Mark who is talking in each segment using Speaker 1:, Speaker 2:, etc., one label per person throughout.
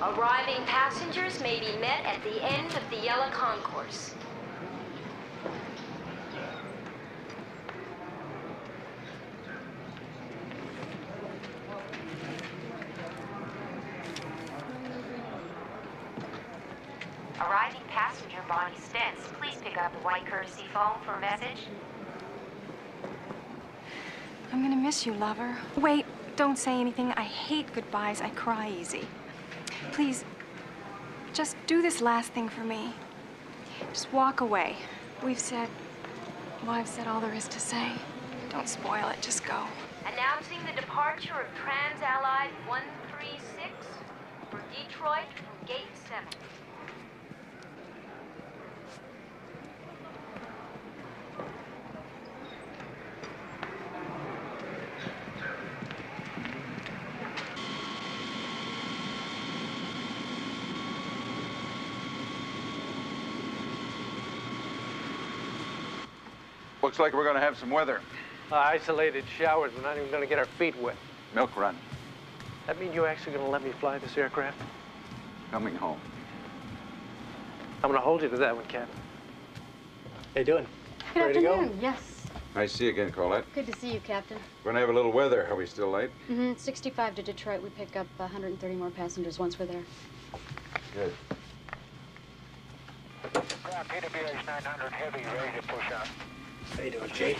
Speaker 1: Arriving passengers may be met at the end of the yellow concourse. Arriving passenger Bonnie Stentz, please pick up the white courtesy phone for a message.
Speaker 2: I'm gonna miss you, lover. Wait, don't say anything. I hate goodbyes. I cry easy. Please, just do this last thing for me. Just walk away. I've said all there is to say. Don't spoil it. Just go.
Speaker 1: Announcing the departure of Trans-Allied 136 for Detroit from Gate 7.
Speaker 3: Looks like we're gonna have some weather.
Speaker 4: Isolated showers. We're not even gonna get our feet wet.
Speaker 3: Milk run.
Speaker 4: That mean you're actually gonna let me fly this aircraft?
Speaker 3: Coming home.
Speaker 4: I'm gonna hold you to that one, Captain. How you doing?
Speaker 5: Good
Speaker 4: Ready
Speaker 5: afternoon.
Speaker 4: to go?
Speaker 5: Yes.
Speaker 3: Nice to see you again, Colette.
Speaker 5: Good to see you, Captain.
Speaker 3: We're gonna have a little weather. Are we still late?
Speaker 5: 65 to Detroit. We pick up 130 more passengers once we're there.
Speaker 3: Good.
Speaker 6: PWH 900 heavy, ready to push out.
Speaker 4: How you doing, Jake?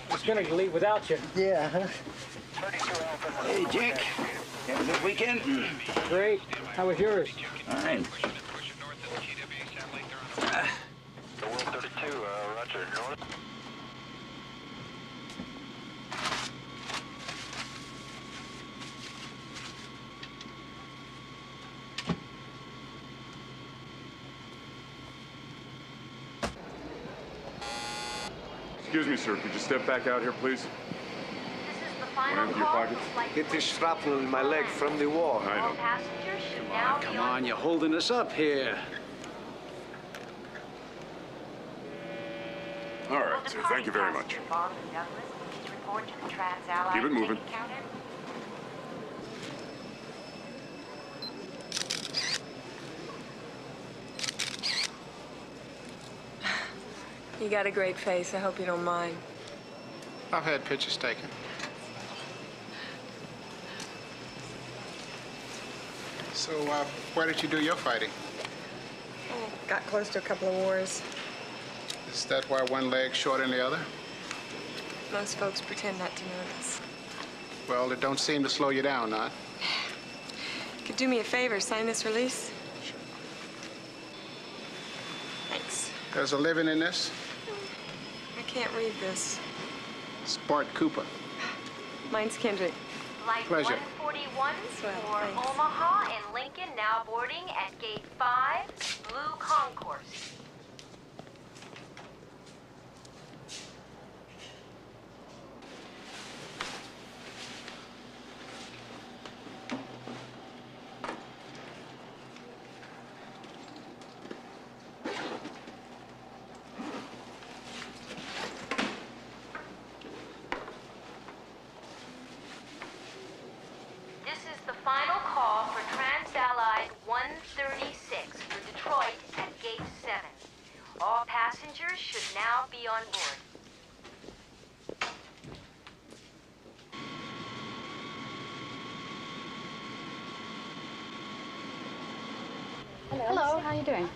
Speaker 4: I was gonna leave without you.
Speaker 7: Yeah, huh?
Speaker 6: 32 Alpha.
Speaker 7: Hey, Jake. You have a good weekend?
Speaker 4: Great. How was yours?
Speaker 7: Fine.
Speaker 6: The World 32, Roger. North.
Speaker 8: Excuse me, sir. Could you step back out here, please?
Speaker 1: This is the final
Speaker 8: Empty your
Speaker 1: call.
Speaker 8: pockets.
Speaker 9: Get this shrapnel in my leg from the war.
Speaker 8: I
Speaker 1: All
Speaker 8: know.
Speaker 1: passengers should now be
Speaker 7: Come on, you're holding us up here.
Speaker 8: All right, sir. Thank you very much. Keep it moving.
Speaker 2: You got a great face. I hope you don't mind.
Speaker 9: I've had pictures taken. So, where did you do your fighting?
Speaker 2: Oh, got close to a couple of wars.
Speaker 9: Is that why one leg's shorter than the other?
Speaker 2: Most folks pretend not to notice.
Speaker 9: Well, it don't seem to slow you down, not?
Speaker 2: Could do me a favor, sign this release? Thanks.
Speaker 9: There's a living in this.
Speaker 2: I can't read this.
Speaker 9: It's Bart Cooper.
Speaker 2: Mine's Kendrick.
Speaker 1: Flight
Speaker 9: Pleasure.
Speaker 1: 141
Speaker 2: Swell,
Speaker 1: for
Speaker 2: thanks.
Speaker 1: Omaha and Lincoln now boarding at Gate 5, Blue Concourse. This is the final call for Trans-Allied 136 for Detroit at Gate 7. All passengers should now be on board.
Speaker 5: Hello. How are you doing?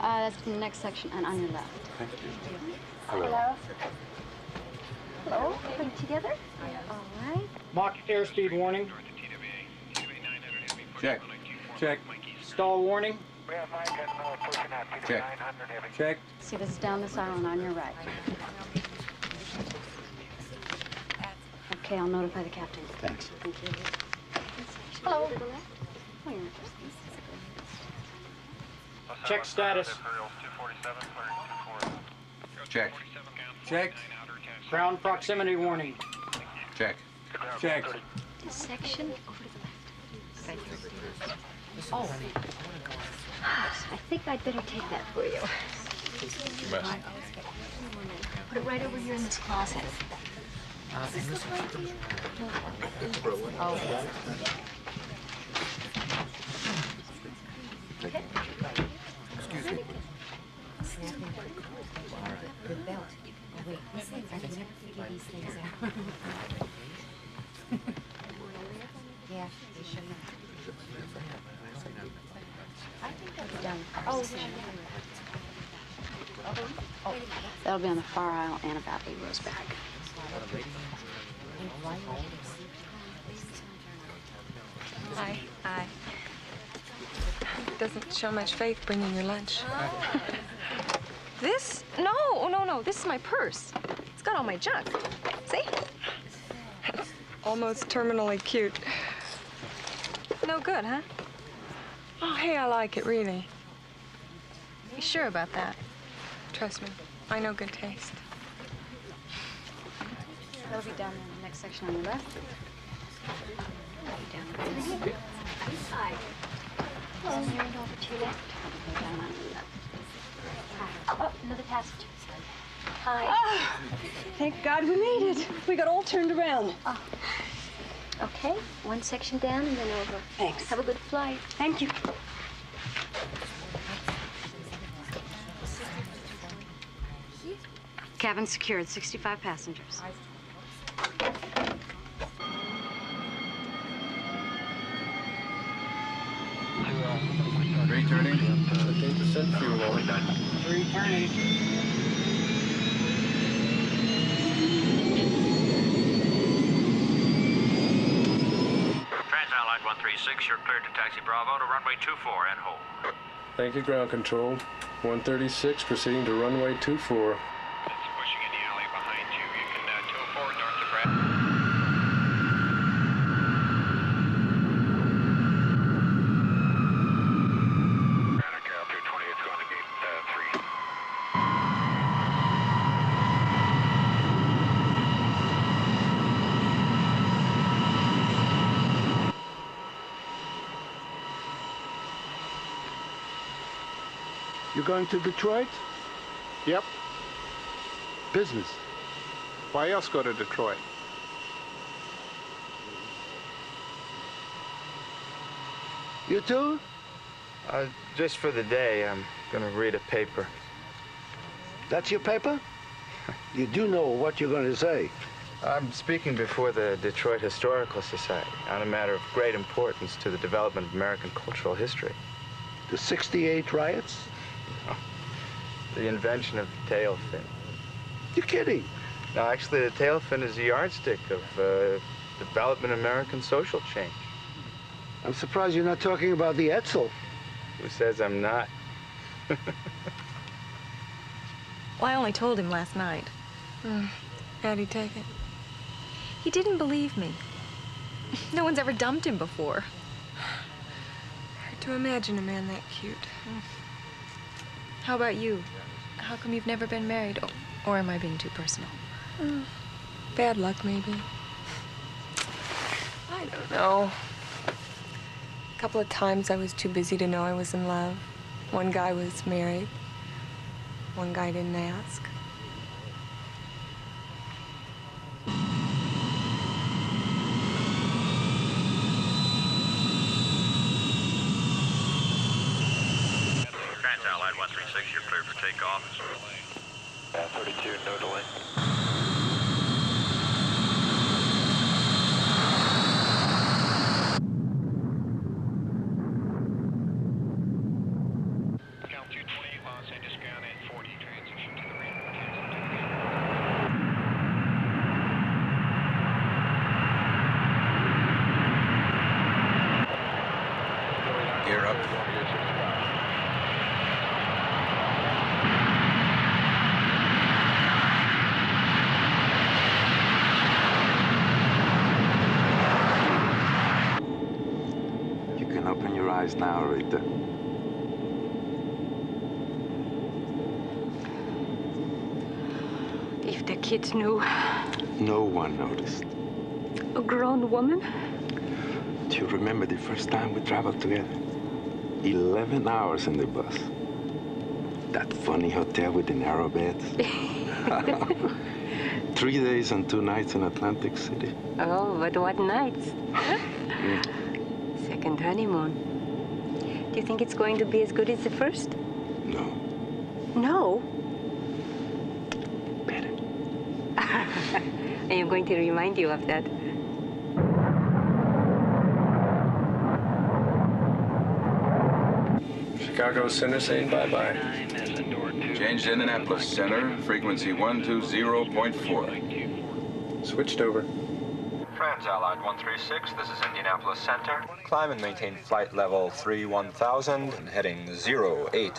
Speaker 5: That's the next section and on your left.
Speaker 3: Thank you.
Speaker 5: Hello. Hello. Put it together. All right.
Speaker 4: Mach airspeed warning.
Speaker 3: Check. Check.
Speaker 4: Stall warning.
Speaker 6: We have Mike and pushing out PW
Speaker 3: Check.
Speaker 6: 900 heavy.
Speaker 3: Check.
Speaker 5: See, this is down this aisle and on your right. Okay, I'll notify the captain.
Speaker 7: Thanks.
Speaker 5: Thank you. Hello. Oh, you're
Speaker 4: Check status.
Speaker 3: Check. Check.
Speaker 4: Ground proximity warning.
Speaker 3: Check. Check.
Speaker 5: this section over to the left. Right. Oh. I think I'd better take that for you. Put it right over here in this closet. Oh. Oh, that'll be on the far aisle and about 8 rows back.
Speaker 2: Hi. Hi. Doesn't show much faith bringing your lunch. This? No. This is my purse. It's got all my junk. See? It's almost terminally cute. No good, huh? Oh, hey, I like it, really. You sure about that? Trust me, I know good taste.
Speaker 5: That'll be down in the next section on the left. Down there. Hi. Hello. Over to your left. Go down on the left. Hi. Oh, another passenger. Hi.
Speaker 10: Ah, thank God we made it. We got all turned around.
Speaker 5: Oh. Okay, one section down and then over.
Speaker 10: Thanks.
Speaker 5: Have a good flight.
Speaker 10: Thank you.
Speaker 5: Cabin secured, 65 passengers.
Speaker 3: 15% fuel oil.
Speaker 10: 330.
Speaker 6: Trans-Allied 136, you're cleared to taxi Bravo to runway 24 and hold.
Speaker 11: Thank you, ground control. 136 proceeding to runway 24.
Speaker 6: It's pushing in the alley behind you. You can tow forward north of Brad. Capture 20, it's going to gate 3.
Speaker 7: You going to Detroit?
Speaker 9: Yep.
Speaker 7: Business.
Speaker 9: Why else go to Detroit?
Speaker 7: You too?
Speaker 12: Just for the day, I'm gonna read a paper.
Speaker 7: That's your paper? You do know what you're going to say.
Speaker 12: I'm speaking before the Detroit Historical Society on a matter of great importance to the development of American cultural history.
Speaker 7: The 68 riots?
Speaker 12: The invention of the tail fin.
Speaker 7: You're kidding.
Speaker 12: No, actually, the tail fin is a yardstick of development of American social change.
Speaker 7: I'm surprised you're not talking about the Etzel.
Speaker 12: Who says I'm not?
Speaker 2: Well, I only told him last night. How'd he take it? He didn't believe me. No one's ever dumped him before. Hard to imagine a man that cute. How about you? How come you've never been married? Or am I being too personal? Bad luck, maybe. I don't know. A couple of times I was too busy to know I was in love. One guy was married. One guy didn't ask.
Speaker 6: Trans-Allied 136, you're cleared for takeoff. 32, no delay. Altitude 20, Los Angeles ground at 40, transition to the ramp.
Speaker 3: Gear up.
Speaker 6: You can open your eyes now, Rita.
Speaker 10: If the kids knew.
Speaker 6: No one noticed.
Speaker 10: A grown woman?
Speaker 6: Do you remember the first time we traveled together? 11 hours in the bus. That funny hotel with the narrow beds. 3 days and 2 nights in Atlantic City.
Speaker 10: Oh, but what nights? Second honeymoon. Do you think it's going to be as good as the first?
Speaker 6: No.
Speaker 10: No?
Speaker 6: Better.
Speaker 10: I am going to remind you of that.
Speaker 11: Chicago Center saying bye-bye.
Speaker 3: Change to Indianapolis Center, frequency 120.4.
Speaker 11: Switched over.
Speaker 13: Trans-Allied 136, this is Indianapolis Center. Climb and maintain flight level 31,000 and heading 080.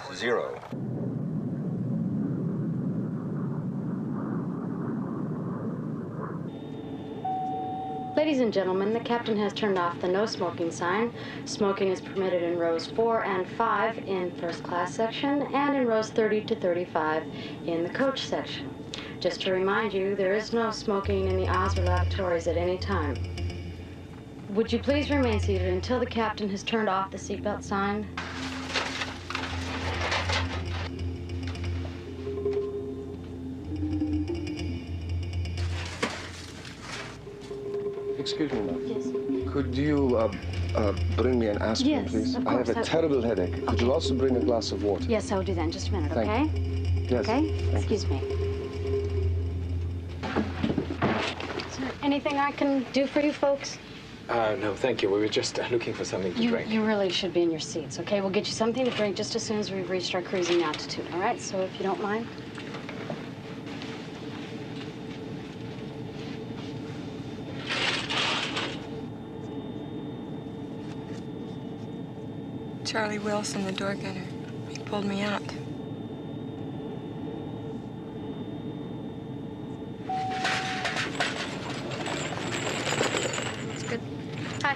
Speaker 5: Ladies and gentlemen, the captain has turned off the no smoking sign. Smoking is permitted in rows 4 and 5 in first class section and in rows 30 to 35 in the coach section. Just to remind you, there is no smoking in the aisles or lavatories at any time. Would you please remain seated until the captain has turned off the seatbelt sign?
Speaker 14: Excuse me, ma'am.
Speaker 5: Yes.
Speaker 14: Could you bring me an aspirin,
Speaker 5: Yes,
Speaker 14: please?
Speaker 5: of
Speaker 14: I have a
Speaker 5: course.
Speaker 14: terrible headache. Could you also bring a glass of water?
Speaker 5: Yes, I'll do that in just a minute,
Speaker 14: Thank
Speaker 5: okay?
Speaker 14: Yes.
Speaker 5: Okay?
Speaker 14: Thank
Speaker 5: Excuse me. Is there anything I can do for you folks?
Speaker 15: No, thank you. We were just looking for something to drink.
Speaker 5: You really should be in your seats, okay? We'll get you something to drink just as soon as we've reached our cruising altitude, all right? So if you don't mind.
Speaker 2: Charlie Wilson, the door gunner. He pulled me out. It's good. Hi.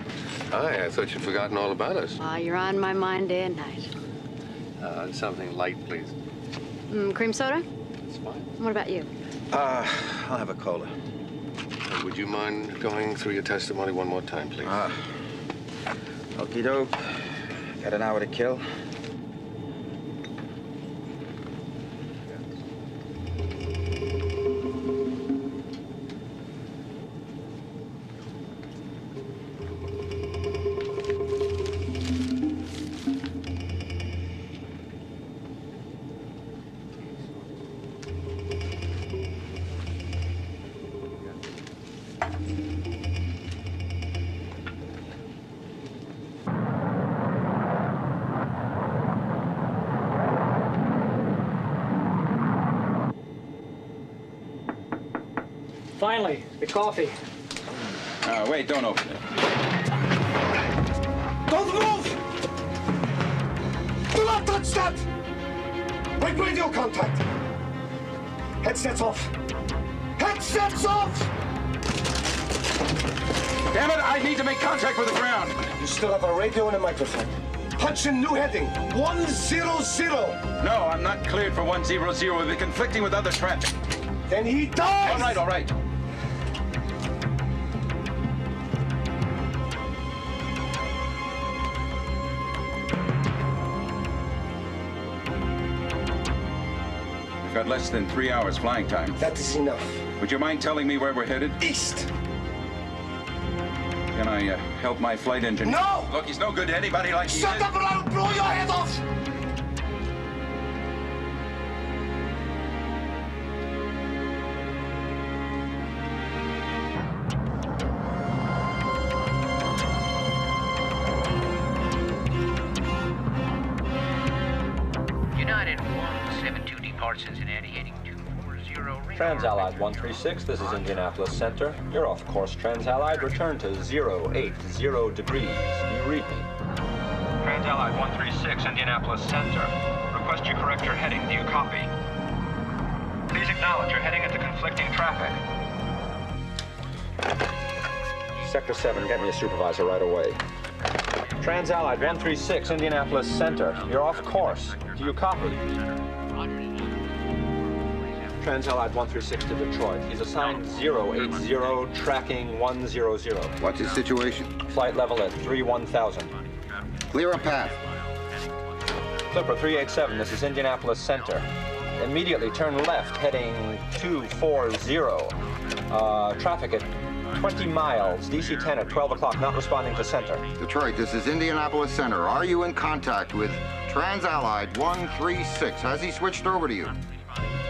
Speaker 9: Hi, I thought you'd forgotten all about us.
Speaker 5: You're on my mind day and night.
Speaker 9: Something light, please.
Speaker 5: Cream soda?
Speaker 9: It's fine.
Speaker 5: What about you?
Speaker 6: I'll have a cola.
Speaker 9: Would you mind going through your testimony one more time, please?
Speaker 6: Okie doke. Got an hour to kill.
Speaker 4: Finally, the coffee.
Speaker 3: Wait, don't open it.
Speaker 7: Don't move! Do not touch that! Break radio contact! Headsets off! Headsets off!
Speaker 3: Damn it, I need to make contact with the ground.
Speaker 7: You still have a radio and a microphone. Punch in new heading, 100.
Speaker 3: No, I'm not cleared for 100. We've been conflicting with other traffic.
Speaker 7: Then he dies!
Speaker 3: All right, all right. We've got less than 3 hours flying time.
Speaker 7: That is enough.
Speaker 3: Would you mind telling me where we're headed?
Speaker 7: East!
Speaker 3: Can I help my flight engineer?
Speaker 7: No!
Speaker 3: Look, he's no good to anybody like he is.
Speaker 7: Shut up or I'll blow your head off!
Speaker 16: United 172 departs Cincinnati heading 240.
Speaker 13: Trans-Allied 136, this is Indianapolis Center. You're off course, Trans-Allied. Return to 080 degrees. Do you read me? Trans-Allied 136, Indianapolis Center. Request you correct your heading. Do you copy? Please acknowledge you're heading into conflicting traffic. Sector 7, get me a supervisor right away. Trans-Allied 136, Indianapolis Center. You're off course. Do you copy? Trans-Allied 136 to Detroit. He's assigned 080, tracking 100.
Speaker 17: What's his situation?
Speaker 13: Flight level at 31,000.
Speaker 17: Clear a path.
Speaker 13: Clipper 387, this is Indianapolis Center. Immediately turn left, heading 240. Traffic at 20 miles, DC 10 at 12 o'clock, not responding to center.
Speaker 17: Detroit, this is Indianapolis Center. Are you in contact with Trans-Allied 136? Has he switched over to you?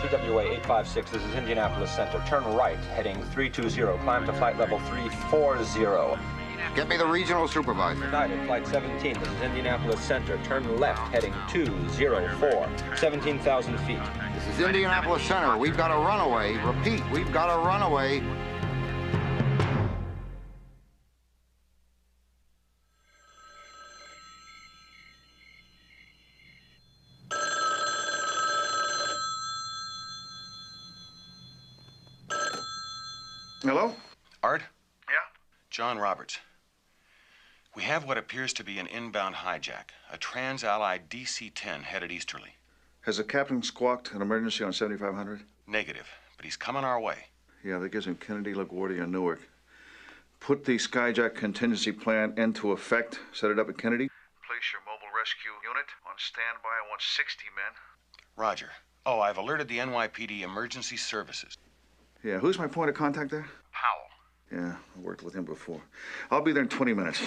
Speaker 13: TWA 856, this is Indianapolis Center. Turn right, heading 320. Climb to flight level 340.
Speaker 17: Get me the regional supervisor.
Speaker 13: United Flight 17, this is Indianapolis Center. Turn left, heading 204, 17,000 feet.
Speaker 17: This is Indianapolis Center. We've got a runaway. Repeat, we've got a runaway.
Speaker 7: Hello?
Speaker 18: Art?
Speaker 7: Yeah?
Speaker 18: John Roberts. We have what appears to be an inbound hijack, a trans-allied DC-10 headed easterly.
Speaker 7: Has the captain squawked an emergency on 7500?
Speaker 18: Negative, but he's coming our way.
Speaker 7: Yeah, that gives him Kennedy, LaGuardia, and Newark. Put the skyjack contingency plan into effect. Set it up at Kennedy. Place your mobile rescue unit on standby. I want 60 men.
Speaker 18: Roger. Oh, I've alerted the NYPD Emergency Services.
Speaker 7: Yeah, who's my point of contact there?
Speaker 18: Powell.
Speaker 7: Yeah, I worked with him before. I'll be there in 20 minutes.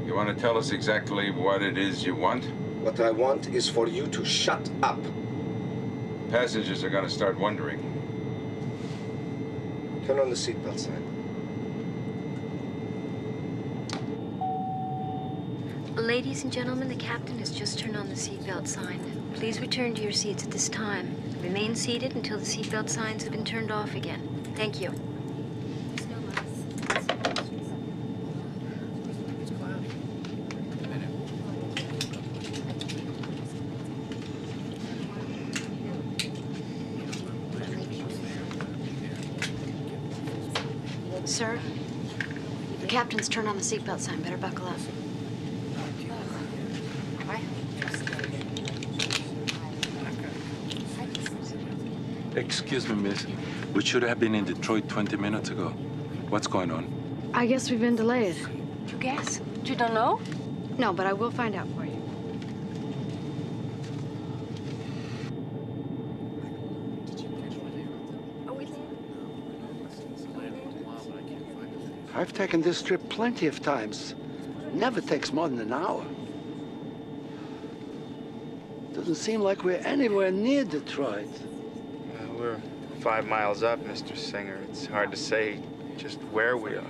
Speaker 3: You want to tell us exactly what it is you want?
Speaker 14: What I want is for you to shut up.
Speaker 3: Passengers are going to start wondering.
Speaker 14: Turn on the seatbelt sign.
Speaker 19: Ladies and gentlemen, the captain has just turned on the seatbelt sign. Please return to your seats at this time. Remain seated until the seatbelt signs have been turned off again. Thank you. Sir, the captain's turned on the seatbelt sign. Better buckle up.
Speaker 6: Excuse me, miss. We should have been in Detroit 20 minutes ago. What's going on?
Speaker 5: I guess we've been delayed.
Speaker 2: You guess? You don't know?
Speaker 5: No, but I will find out for you.
Speaker 20: I've taken this trip plenty of times. Never takes more than an hour. Doesn't seem like we're anywhere near Detroit.
Speaker 12: We're 5 miles up, Mr. Singer. It's hard to say just where we are.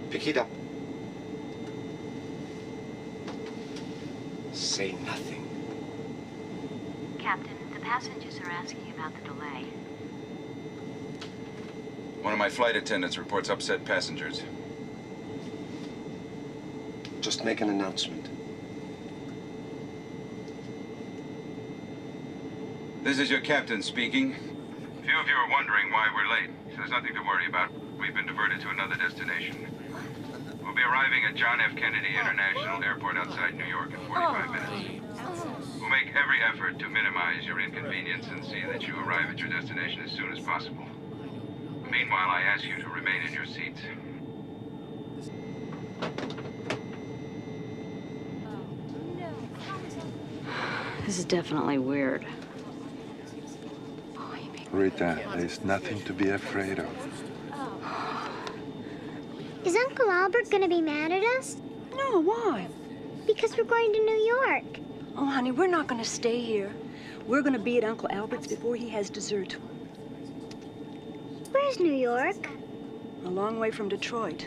Speaker 14: Pick it up. Say nothing.
Speaker 1: Captain, the passengers are asking about the delay.
Speaker 3: One of my flight attendants reports upset passengers.
Speaker 14: Just make an announcement.
Speaker 3: This is your captain speaking. Few of you are wondering why we're late. There's nothing to worry about. We've been diverted to another destination. We'll be arriving at John F. Kennedy International Airport outside New York in 45 minutes. We'll make every effort to minimize your inconvenience and see that you arrive at your destination as soon as possible. Meanwhile, I ask you to remain in your seats.
Speaker 5: This is definitely weird.
Speaker 6: Rita, there's nothing to be afraid of.
Speaker 21: Is Uncle Albert gonna be mad at us?
Speaker 10: No, why?
Speaker 21: Because we're going to New York.
Speaker 10: Oh, honey, we're not going to stay here. We're going to be at Uncle Albert's before he has dessert.
Speaker 21: Where's New York?
Speaker 10: A long way from Detroit.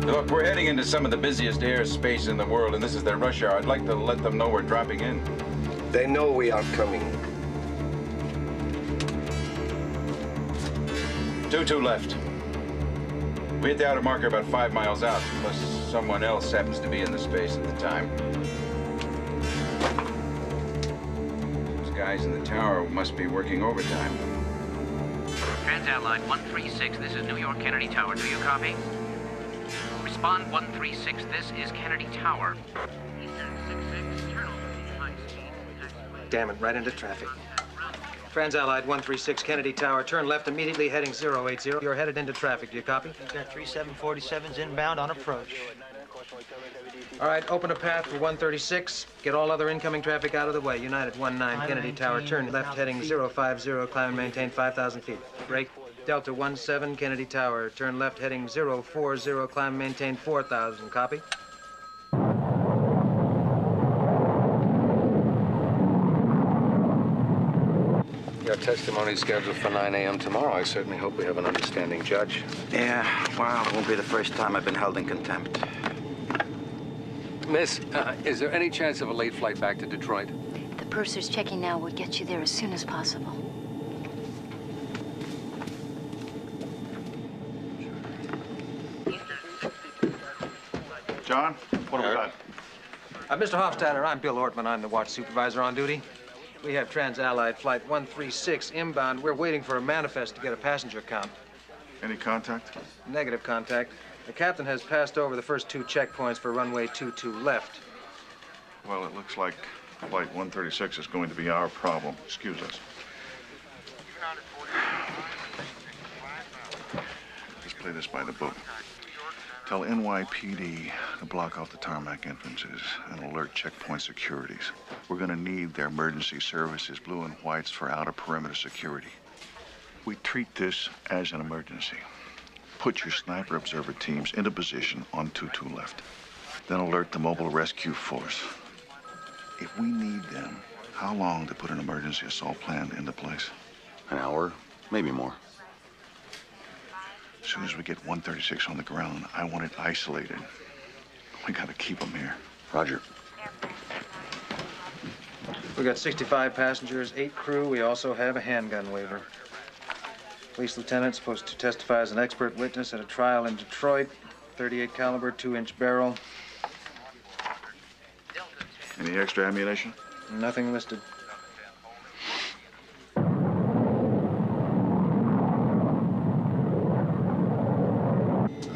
Speaker 3: Look, we're heading into some of the busiest airspace in the world, and this is their rush hour. I'd like to let them know we're dropping in.
Speaker 14: They know we are coming.
Speaker 3: 22 left. We hit the outer marker about 5 miles out, unless someone else happens to be in the space at the time. Those guys in the tower must be working overtime.
Speaker 16: Trans-Allied 136, this is New York Kennedy Tower. Do you copy? Respond 136, this is Kennedy Tower. Eastern 66, turn over high speed.
Speaker 4: damn it, right into traffic. Transallied 136 Kennedy Tower, turn left immediately, heading 080. You're headed into traffic, do you copy?
Speaker 8: We've got 3747s inbound on approach.
Speaker 4: All right, open a path for 136. Get all other incoming traffic out of the way. United 19 Kennedy Tower, turn left, heading 050, climb and maintain 5,000 feet. Break. Delta 17 Kennedy Tower, turn left, heading 040, climb and maintain 4,000. Copy?
Speaker 9: Your testimony scheduled for 9 a.m. tomorrow. I certainly hope we have an understanding judge.
Speaker 17: Yeah, well, it won't be the first time I've been held in contempt.
Speaker 15: Miss, is there any chance of a late flight back to Detroit?
Speaker 19: The purser's checking now. We'll get you there as soon as possible.
Speaker 7: John, what have we got?
Speaker 4: Mr. Hofstadter, I'm Bill Ortman. I'm the watch supervisor on duty. We have Transallied Flight 136 inbound. We're waiting for a manifest to get a passenger count.
Speaker 7: Any contact?
Speaker 4: Negative contact. The captain has passed over the first 2 checkpoints for runway 22 left.
Speaker 7: Well, it looks like Flight 136 is going to be our problem. Excuse us. Let's play this by the book. Tell NYPD to block off the tarmac entrances and alert checkpoint securities. We're going to need their emergency services, blue and whites, for outer perimeter security. We treat this as an emergency. Put your sniper observer teams into position on 22 left. Then alert the mobile rescue force. If we need them, how long to put an emergency assault plan into place?
Speaker 6: An hour, maybe more.
Speaker 7: As soon as we get 136 on the ground, I want it isolated. We gotta keep them here.
Speaker 6: Roger.
Speaker 4: We got 65 passengers, 8 crew. We also have a handgun waiver. Police lieutenant supposed to testify as an expert witness at a trial in Detroit. 38 caliber, 2-inch barrel.
Speaker 7: Any extra ammunition?
Speaker 4: Nothing listed.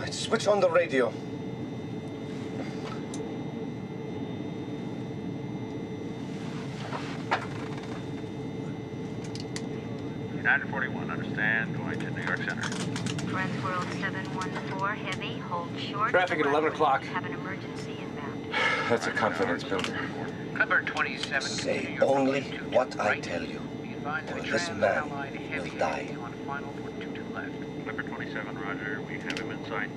Speaker 14: Switch on the radio.
Speaker 13: United 41, understand, going to New York Center.
Speaker 1: Friends World 714, heavy, hold short.
Speaker 15: Traffic at 11 o'clock.
Speaker 1: Have an emergency inbound.
Speaker 15: That's a confidence builder.
Speaker 16: Cover 27.
Speaker 14: Say only what I tell you, or this man will die.
Speaker 13: On final for 22 left. Clipper 27, roger. We have him in sight.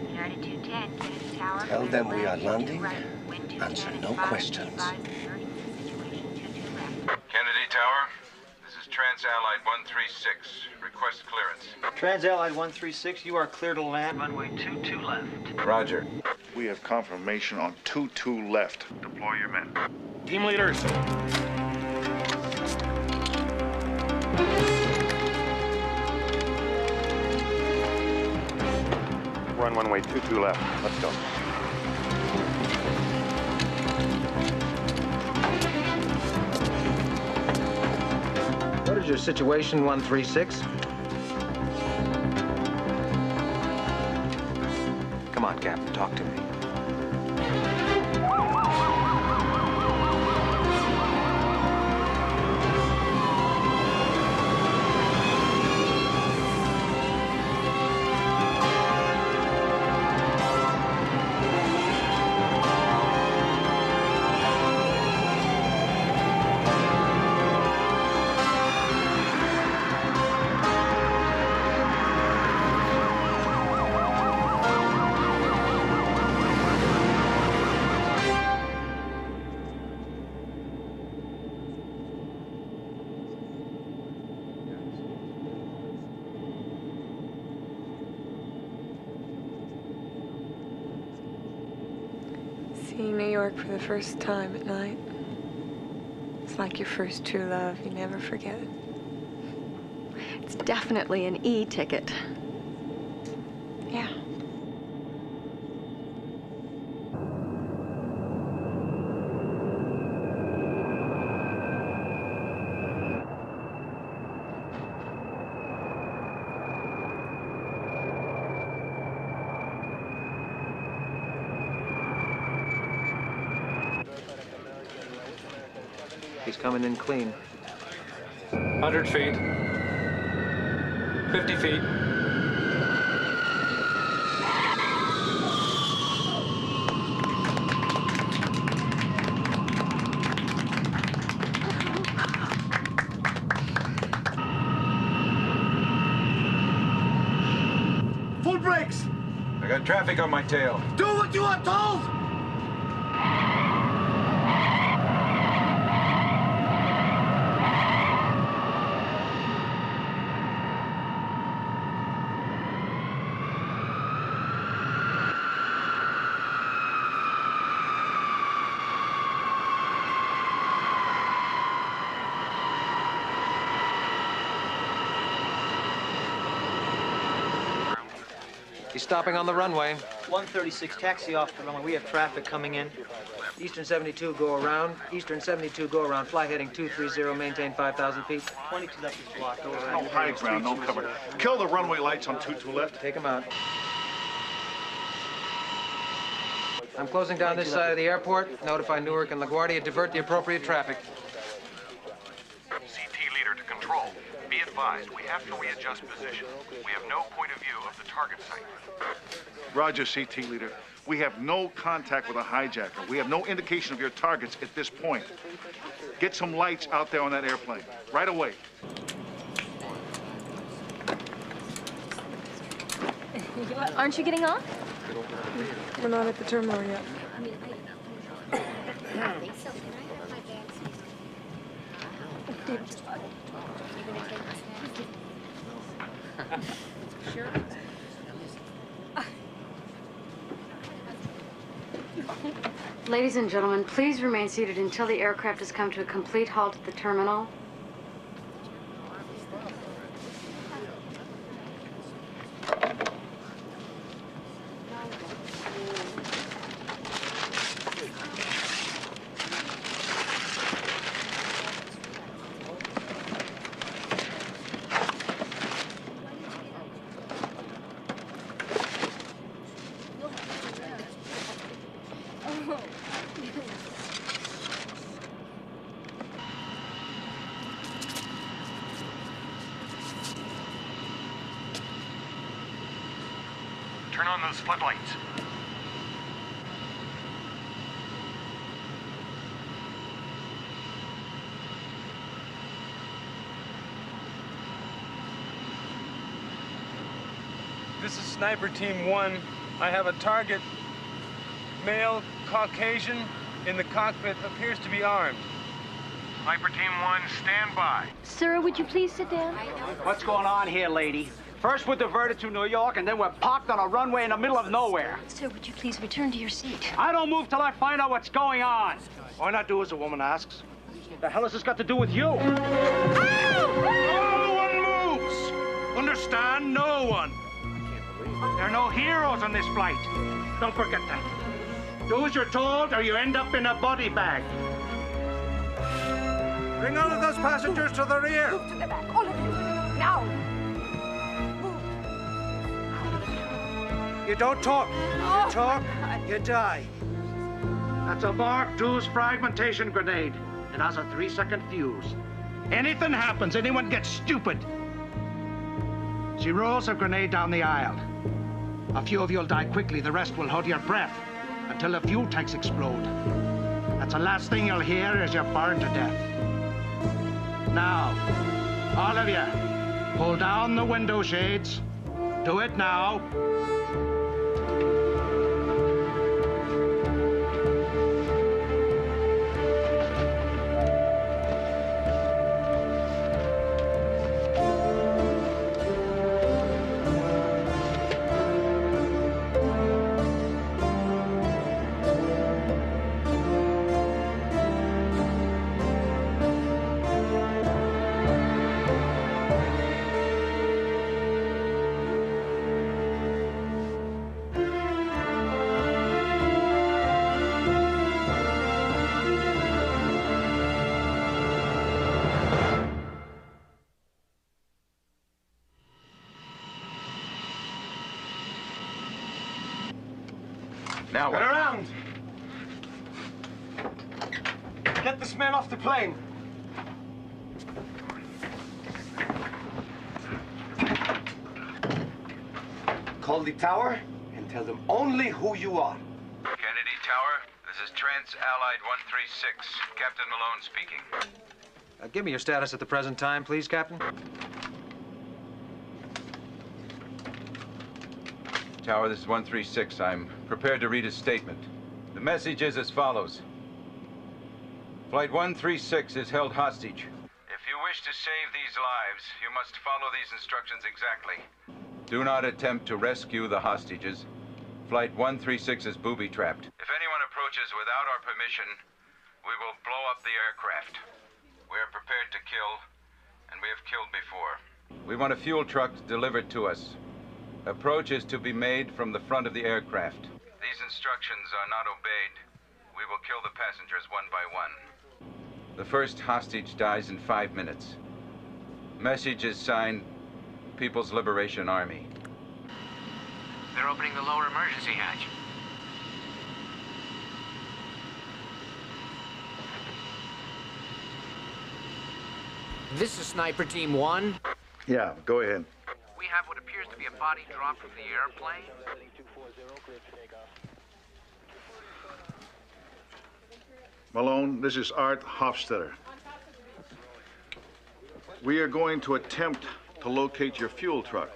Speaker 1: United 210, Kennedy Tower.
Speaker 14: Tell them we are landing.
Speaker 1: Right. Wind
Speaker 14: Answer
Speaker 1: 210
Speaker 14: no
Speaker 1: and 5,
Speaker 14: questions.
Speaker 1: advise emergency situation 22 left.
Speaker 3: Kennedy Tower, this is Transallied 136. Request clearance.
Speaker 8: Transallied 136, you are clear to land. Runway 22 left.
Speaker 3: Roger.
Speaker 7: We have confirmation on 22 left. Deploy your men.
Speaker 13: Team leaders.
Speaker 3: Run one way, 22 left. Let's go.
Speaker 4: What is your situation, 136? Come on, Captain, talk to me.
Speaker 2: Seeing New York for the first time at night. It's like your first true love. You never forget it. It's definitely an E ticket. Yeah.
Speaker 4: He's coming in clean.
Speaker 15: 100 feet. 50 feet.
Speaker 3: Full brakes! I got traffic on my tail.
Speaker 11: Do what you are told!
Speaker 4: He's stopping on the runway.
Speaker 8: 136, taxi off the runway. We have traffic coming in.
Speaker 4: Eastern 72, go around. Eastern 72, go around. Fly heading 230, maintain 5,000 feet.
Speaker 8: 22 left is blocked. Over
Speaker 7: No high ground, no cover. Kill the runway lights on 22 left.
Speaker 4: Take them out. I'm closing down this side of the airport. Notify Newark and LaGuardia. Divert the appropriate traffic.
Speaker 18: CT leader to control. Be advised, we have to readjust position. We have no point of view of the target site.
Speaker 7: Roger, CT leader. We have no contact with a hijacker. We have no indication of your targets at this point. Get some lights out there on that airplane. Right away.
Speaker 2: Aren't you getting off?
Speaker 22: We're not at the terminal yet.
Speaker 2: Sure.
Speaker 5: Ladies and gentlemen, please remain seated until the aircraft has come to a complete halt at the terminal.
Speaker 18: Turn on those floodlights.
Speaker 15: This is Sniper Team 1. I have a target. Male, Caucasian, in the cockpit, appears to be armed.
Speaker 18: Sniper Team 1, stand by.
Speaker 19: Sir, would you please sit down?
Speaker 11: What's going on here, lady? First we're diverted to New York, and then we're parked on a runway in the middle of nowhere.
Speaker 19: Sir, would you please return to your seat?
Speaker 11: I don't move till I find out what's going on. Why not do as the woman asks? The hell has this got to do with you?
Speaker 23: No one moves! Understand? No one.
Speaker 11: There are no heroes on this flight. Don't forget that. Do as you're told, or you end up in a body bag.
Speaker 23: Bring all of those passengers to the rear.
Speaker 22: Move to the back, all of you. Now.
Speaker 11: You don't talk. You talk, you die. That's a Mark II's fragmentation grenade. It has a 3-second fuse. Anything happens, anyone gets stupid. She rolls her grenade down the aisle. A few of you'll die quickly, the rest will hold your breath until the fuel tanks explode. That's the last thing you'll hear as you're burned to death. Now, all of you, pull down the window shades. Do it now. Now, get around! Get this man off the plane.
Speaker 14: Call the tower and tell them only who you are.
Speaker 3: Kennedy Tower, this is Trans-Allied 136. Captain Malone speaking.
Speaker 4: Give me your status at the present time, please, Captain.
Speaker 3: Tower, this is 136. I'm prepared to read his statement. The message is as follows. Flight 136 is held hostage. If you wish to save these lives, you must follow these instructions exactly. Do not attempt to rescue the hostages. Flight 136 is booby-trapped. If anyone approaches without our permission, we will blow up the aircraft. We are prepared to kill, and we have killed before. We want a fuel truck delivered to us. Approach is to be made from the front of the aircraft. These instructions are not obeyed. We will kill the passengers one by one. The first hostage dies in 5 minutes. Message is signed People's Liberation Army.
Speaker 16: They're opening the lower emergency hatch.
Speaker 12: This is Sniper Team 1.
Speaker 7: Yeah, go ahead.
Speaker 16: We have what appears to be a body drop from the airplane.
Speaker 7: Malone, this is Art Hofstetter. We are going to attempt to locate your fuel truck,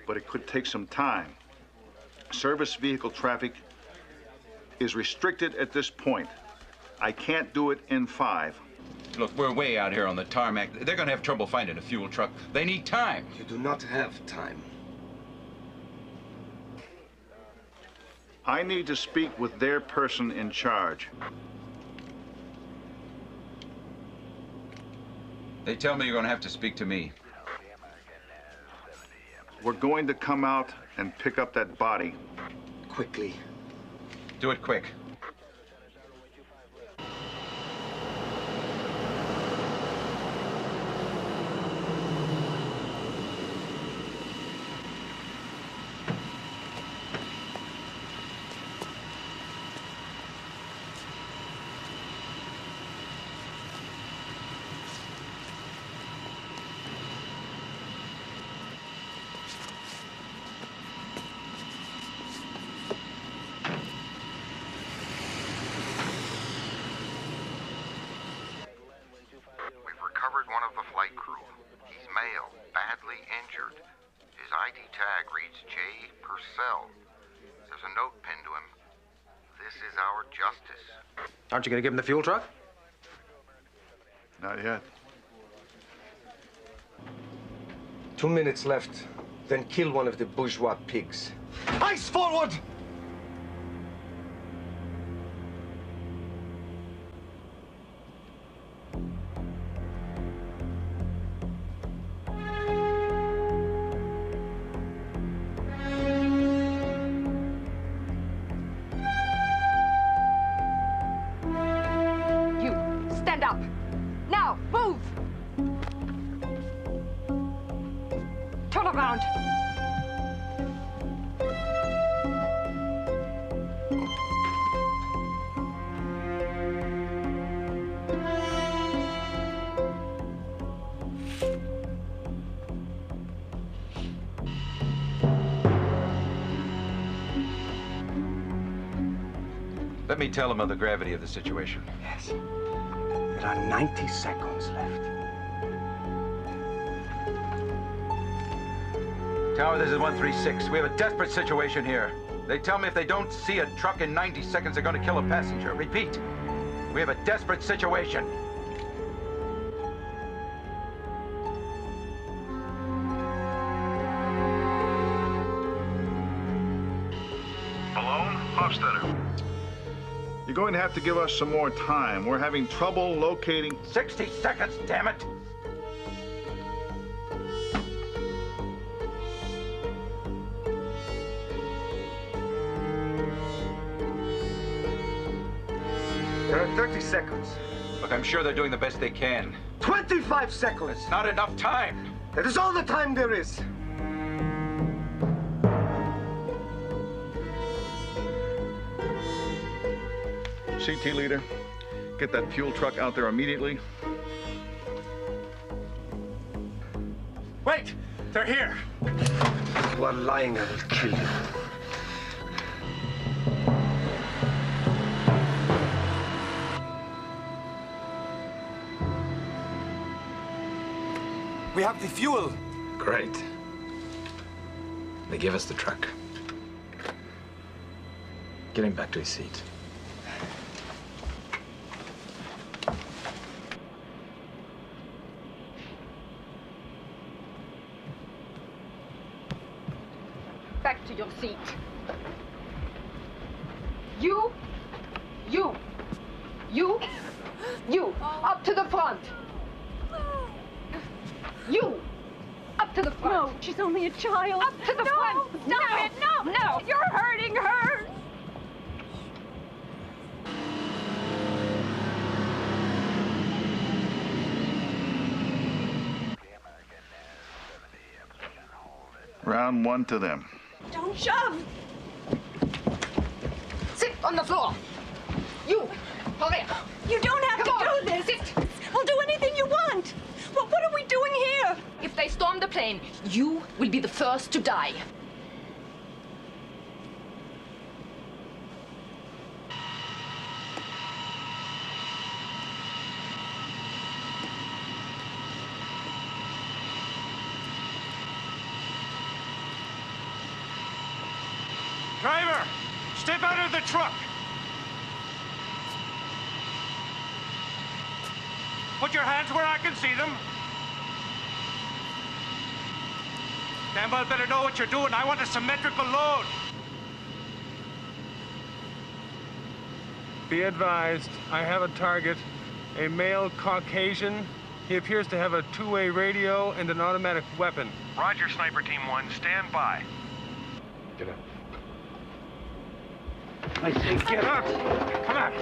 Speaker 7: but it could take some time. Service vehicle traffic is restricted at this point. I can't do it in 5.
Speaker 3: Look, we're way out here on the tarmac. They're gonna have trouble finding a fuel truck. They need time.
Speaker 14: You do not have time.
Speaker 7: I need to speak with their person in charge.
Speaker 3: They tell me you're gonna have to speak to me.
Speaker 7: We're going to come out and pick up that body.
Speaker 14: Quickly.
Speaker 3: Do it quick.
Speaker 4: Aren't you going to give him the fuel truck?
Speaker 7: Not yet.
Speaker 14: 2 minutes left. Then kill one of the bourgeois pigs. Ice forward!
Speaker 3: Let me tell him of the gravity of the situation.
Speaker 14: Yes. There are 90 seconds left.
Speaker 3: Tower, this is 136. We have a desperate situation here. They tell me if they don't see a truck in 90 seconds, they're going to kill a passenger. Repeat, we have a desperate situation.
Speaker 7: Malone, Hofstetter. You're going to have to give us some more time. We're having trouble locating...
Speaker 3: 60 seconds, damn it!
Speaker 14: There are 30 seconds.
Speaker 3: Look, I'm sure they're doing the best they can.
Speaker 14: 25 seconds!
Speaker 3: It's not enough time!
Speaker 14: That is all the time there is!
Speaker 7: CT leader, get that fuel truck out there immediately.
Speaker 15: Wait! They're here!
Speaker 14: you are lying, I will kill you.
Speaker 10: We have the fuel.
Speaker 9: Great. They give us the truck. Get him back to his seat.
Speaker 22: Back to your seat. You, up to the front. You, up to the front.
Speaker 2: No, she's only a child.
Speaker 22: Up to the front.
Speaker 2: Stop it. No, you're hurting her.
Speaker 7: Round one to them.
Speaker 22: Don't shove. Sit on the floor. You, hurry up.
Speaker 2: You don't have
Speaker 22: Come
Speaker 2: to
Speaker 22: on.
Speaker 2: do this.
Speaker 22: Sit.
Speaker 2: We'll do anything you want. What are we doing here?
Speaker 22: If they storm the plane, you will be the first to die.
Speaker 23: Driver, step out of the truck. Put your hands where I can see them. Damn well better know what you're doing. I want a symmetrical load.
Speaker 15: Be advised, I have a target, a male Caucasian. He appears to have a two-way radio and an automatic weapon.
Speaker 18: Roger, Sniper Team 1. Stand by.
Speaker 9: Get up.
Speaker 23: I say get up. Come on.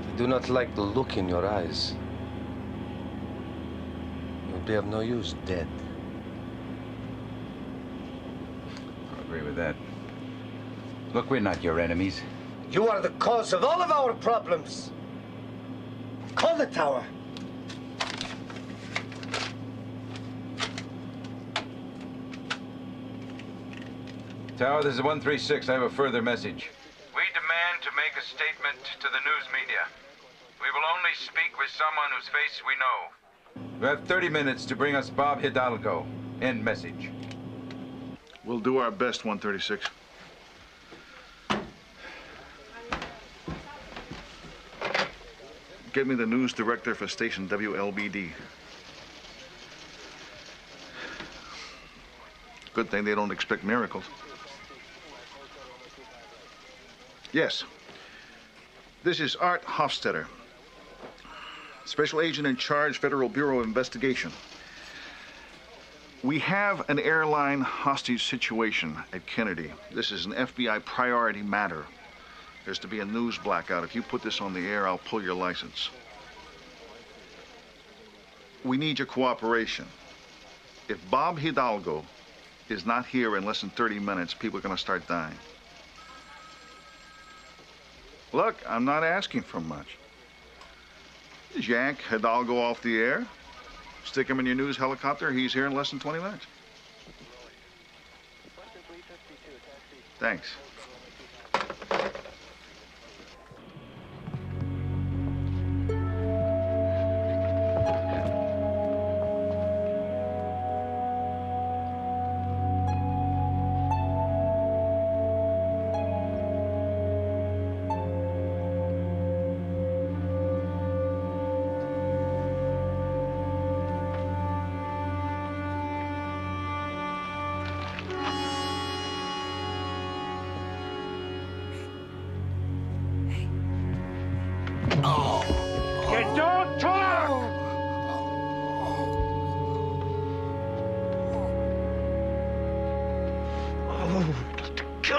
Speaker 14: I do not like the look in your eyes. You'll be of no use dead.
Speaker 3: I agree with that. Look, we're not your enemies.
Speaker 14: You are the cause of all of our problems. Call the tower.
Speaker 3: Tower, this is 136. I have a further message. We demand to make a statement to the news media. We will only speak with someone whose face we know. We have 30 minutes to bring us Bob Hidalgo. End message.
Speaker 7: We'll do our best, 136. Get me the news director for station WLBD. Good thing they don't expect miracles. Yes. This is Art Hofstetter, Special Agent in Charge, Federal Bureau of Investigation. We have an airline hostage situation at Kennedy. This is an FBI priority matter. There's to be a news blackout. If you put this on the air, I'll pull your license. We need your cooperation. If Bob Hidalgo is not here in less than 30 minutes, people are going to start dying. Look, I'm not asking for much. Just yank Hidalgo off the air, stick him in your news helicopter, he's here in less than 20 minutes. Thanks.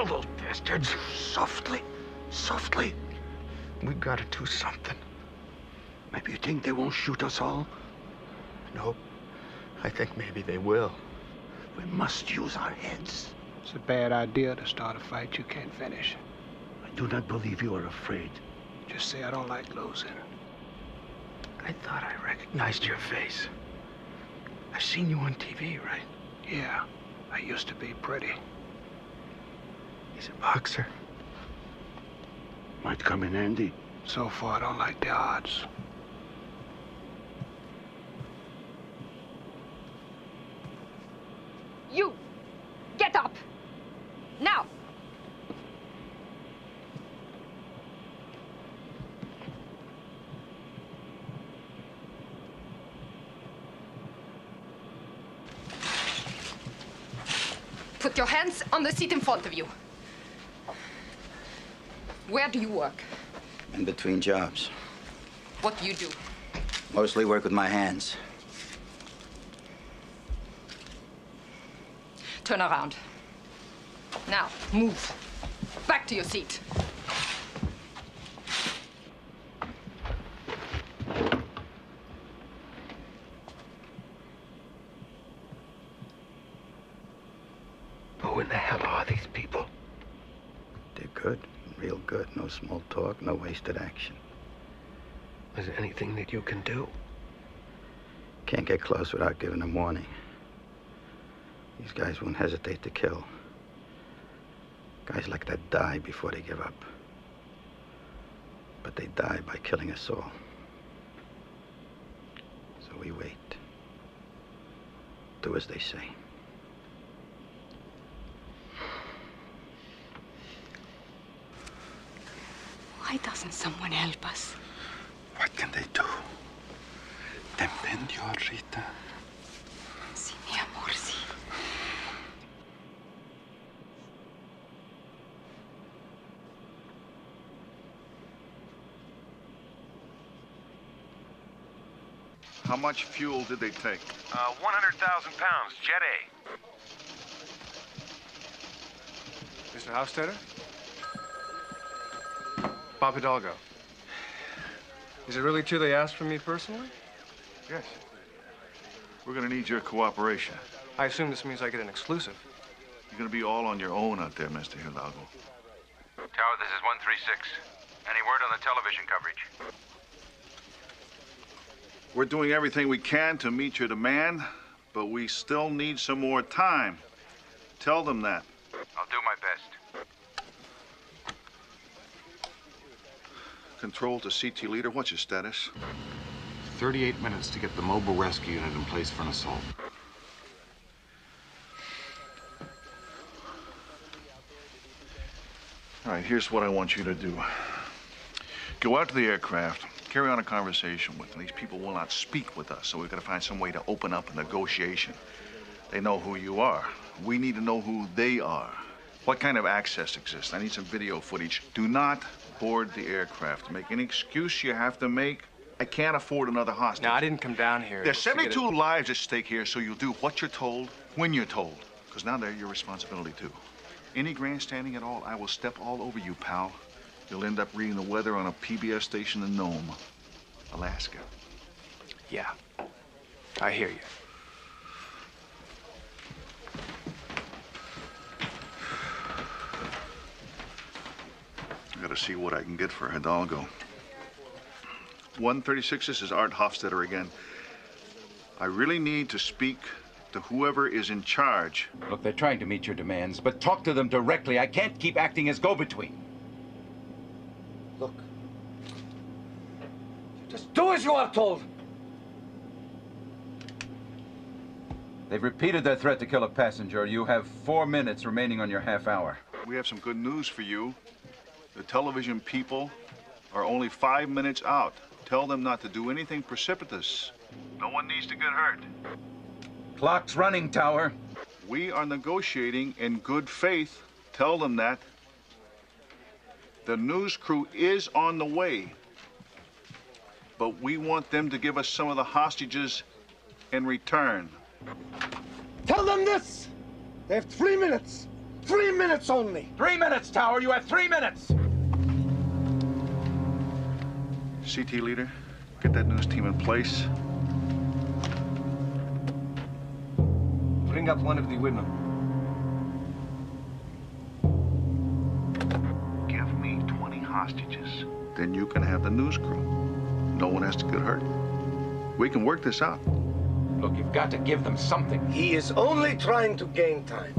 Speaker 11: those bastards. Softly. Softly. We gotta do something. Maybe you think they won't shoot us all? No. I think maybe they will. We must use our heads.
Speaker 23: It's a bad idea to start a fight you can't finish.
Speaker 11: I do not believe you are afraid.
Speaker 23: Just say I don't like losing.
Speaker 11: I thought I recognized your face. I've seen you on TV, right?
Speaker 23: Yeah, I used to be pretty.
Speaker 11: He's a boxer. Might come in handy.
Speaker 23: So far, I don't like the odds.
Speaker 22: You! Get up! Now! Put your hands on the seat in front of you. Where do you work?
Speaker 10: In between jobs.
Speaker 22: What do you do?
Speaker 10: Mostly work with my hands.
Speaker 22: Turn around. Now, move. Back to your seat.
Speaker 11: Who in the hell are these people?
Speaker 10: They're good. Real good. No small talk, no wasted action.
Speaker 11: Is there anything that you can do?
Speaker 10: Can't get close without giving them warning. These guys won't hesitate to kill. Guys like that die before they give up. But they die by killing us all. So we wait. Do as they say.
Speaker 22: Why doesn't someone help us?
Speaker 6: What can they do? Depende, Rita.
Speaker 22: Sí, mi amor, sí.
Speaker 7: How much fuel did they take?
Speaker 18: 100,000 pounds, Jet A.
Speaker 15: Mr. Hofstadter? Bob Hidalgo. Is it really true they asked for me personally?
Speaker 7: Yes. We're gonna need your cooperation.
Speaker 15: I assume this means I get an exclusive.
Speaker 7: You're gonna be all on your own out there, Mr. Hidalgo.
Speaker 3: Tower, this is 136. Any word on the television coverage?
Speaker 7: We're doing everything we can to meet your demand, but we still need some more time. Tell them that.
Speaker 3: I'll do my best.
Speaker 7: Control to CT leader, what's your status?
Speaker 18: 38 minutes to get the mobile rescue unit in place for an assault.
Speaker 7: All right, here's what I want you to do. Go out to the aircraft, carry on a conversation with them. These people will not speak with us, so we've got to find some way to open up a negotiation. They know who you are. We need to know who they are. What kind of access exists? I need some video footage. Do not board the aircraft. Make any excuse you have to make. I can't afford another hostage.
Speaker 15: No, I didn't come down here.
Speaker 7: There's 72 lives at stake here, so you'll do what you're told, when you're told. Because now they're your responsibility, too. Any grandstanding at all, I will step all over you, pal. You'll end up reading the weather on a PBS station in Nome, Alaska.
Speaker 15: Yeah, I hear you.
Speaker 7: I gotta see what I can get for Hidalgo. 136, this is Art Hofstadter again. I really need to speak to whoever is in charge.
Speaker 20: Look, they're trying to meet your demands, but talk to them directly. I can't keep acting as go-between.
Speaker 14: Look. Just do as you are told.
Speaker 20: They've repeated their threat to kill a passenger. You have 4 minutes remaining on your half hour.
Speaker 7: We have some good news for you. The television people are only 5 minutes out. Tell them not to do anything precipitous. No one needs to get hurt.
Speaker 20: Clock's running, Tower.
Speaker 7: We are negotiating in good faith. Tell them that. The news crew is on the way. But we want them to give us some of the hostages in return.
Speaker 14: Tell them this! They have 3 minutes. 3 minutes only.
Speaker 20: 3 minutes, Tower. You have 3 minutes.
Speaker 7: CT leader, get that news team in place.
Speaker 14: Bring up one of the women.
Speaker 7: Give me 20 hostages. Then you can have the news crew. No one has to get hurt. We can work this out.
Speaker 20: Look, you've got to give them something.
Speaker 14: He is only trying to gain time.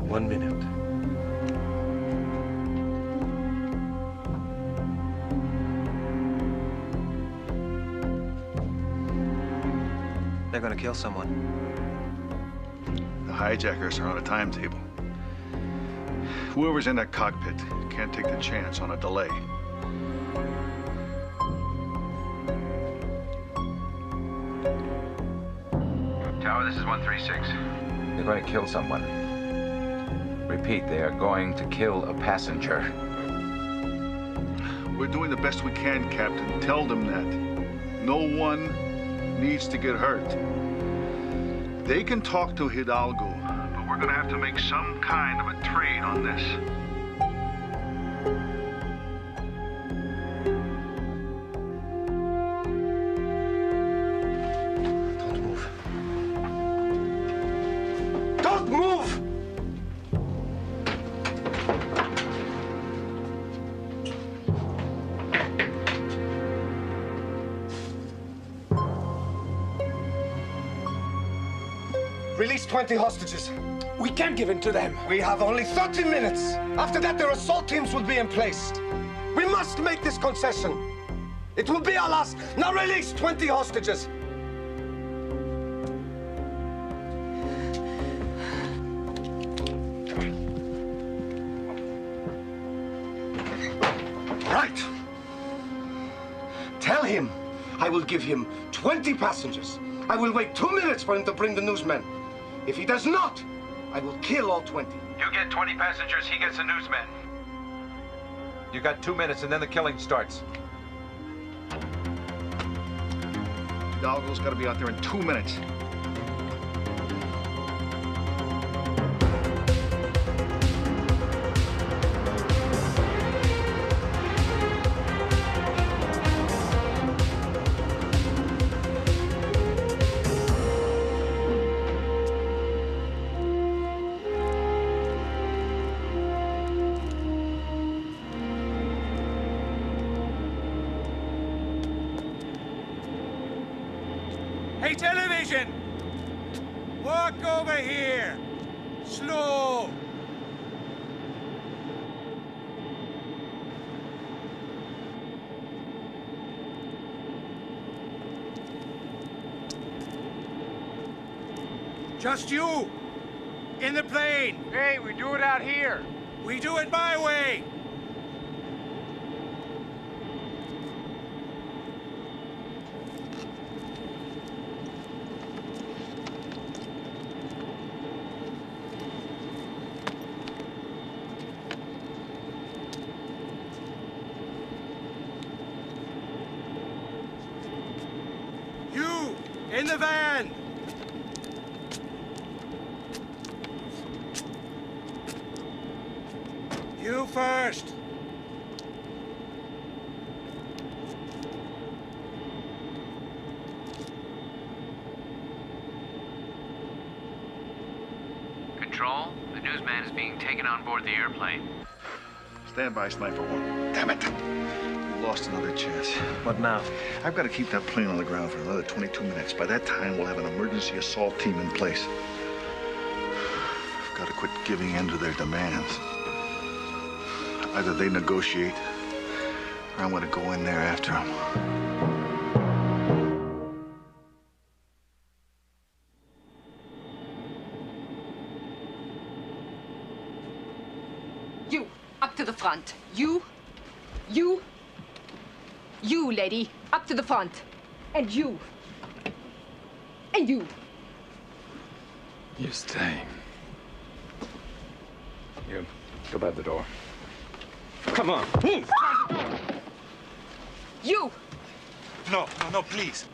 Speaker 14: One minute.
Speaker 4: They're gonna kill someone.
Speaker 7: The hijackers are on a timetable. Whoever's in that cockpit can't take the chance on a delay.
Speaker 3: Tower, this is 136.
Speaker 20: They're going to kill someone. Repeat, they are going to kill a passenger.
Speaker 7: We're doing the best we can, Captain. Tell them that. No one needs to get hurt. They can talk to Hidalgo, but we're gonna have to make some kind of a trade on this.
Speaker 14: Don't move. Don't move! Release 20 hostages. We can't give in to them. We have only 30 minutes. After that, their assault teams will be in place. We must make this concession. It will be our last. Now release 20 hostages. Right. Tell him I will give him 20 passengers. I will wait 2 minutes for him to bring the newsmen. If he does not, I will kill all 20.
Speaker 3: You get 20 passengers, he gets the newsmen.
Speaker 20: You got 2 minutes and then the killing starts.
Speaker 7: Hidalgo's gotta be out there in 2 minutes.
Speaker 23: Hey, television! Walk over here! Slow! Just you! In the plane!
Speaker 15: Hey, we do it out here.
Speaker 23: We do it my way! You! In the van! You first!
Speaker 16: Control, the newsman is being taken on board the airplane.
Speaker 7: Stand by, Sniper 1. Damn it! We lost another chance.
Speaker 4: What now?
Speaker 7: I've got to keep that plane on the ground for another 22 minutes. By that time, we'll have an emergency assault team in place. I've got to quit giving in to their demands. Either they negotiate, or I'm going to go in there after them.
Speaker 22: You, up to the front. You. You, lady, up to the front. And you. And you.
Speaker 9: You stay. You, go by the door.
Speaker 23: Come on.
Speaker 22: You!
Speaker 1: No, please.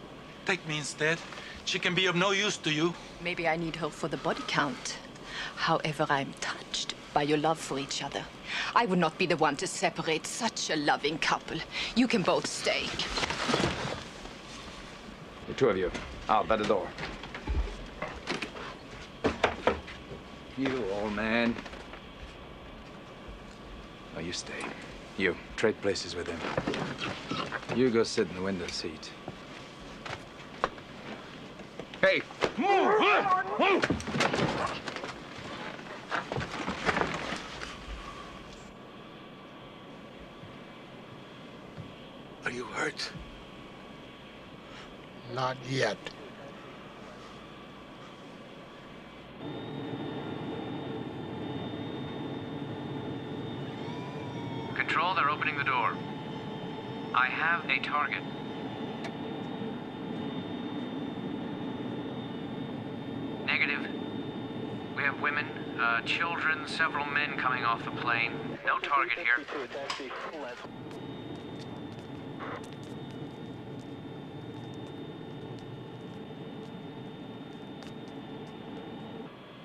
Speaker 1: Take me instead. She can be of no use to you.
Speaker 22: Maybe I need her for the body count. However, I'm touched by your love for each other. I would not be the one to separate such a loving couple. You can both stay.
Speaker 9: The two of you, out by the door. You, old man. Oh, you stay. You, trade places with him. You go sit in the window seat. Hey!
Speaker 1: Are you hurt?
Speaker 17: Not yet.
Speaker 16: Control, they're opening the door. I have a target. Negative. We have women, children, several men coming off the plane. No target here.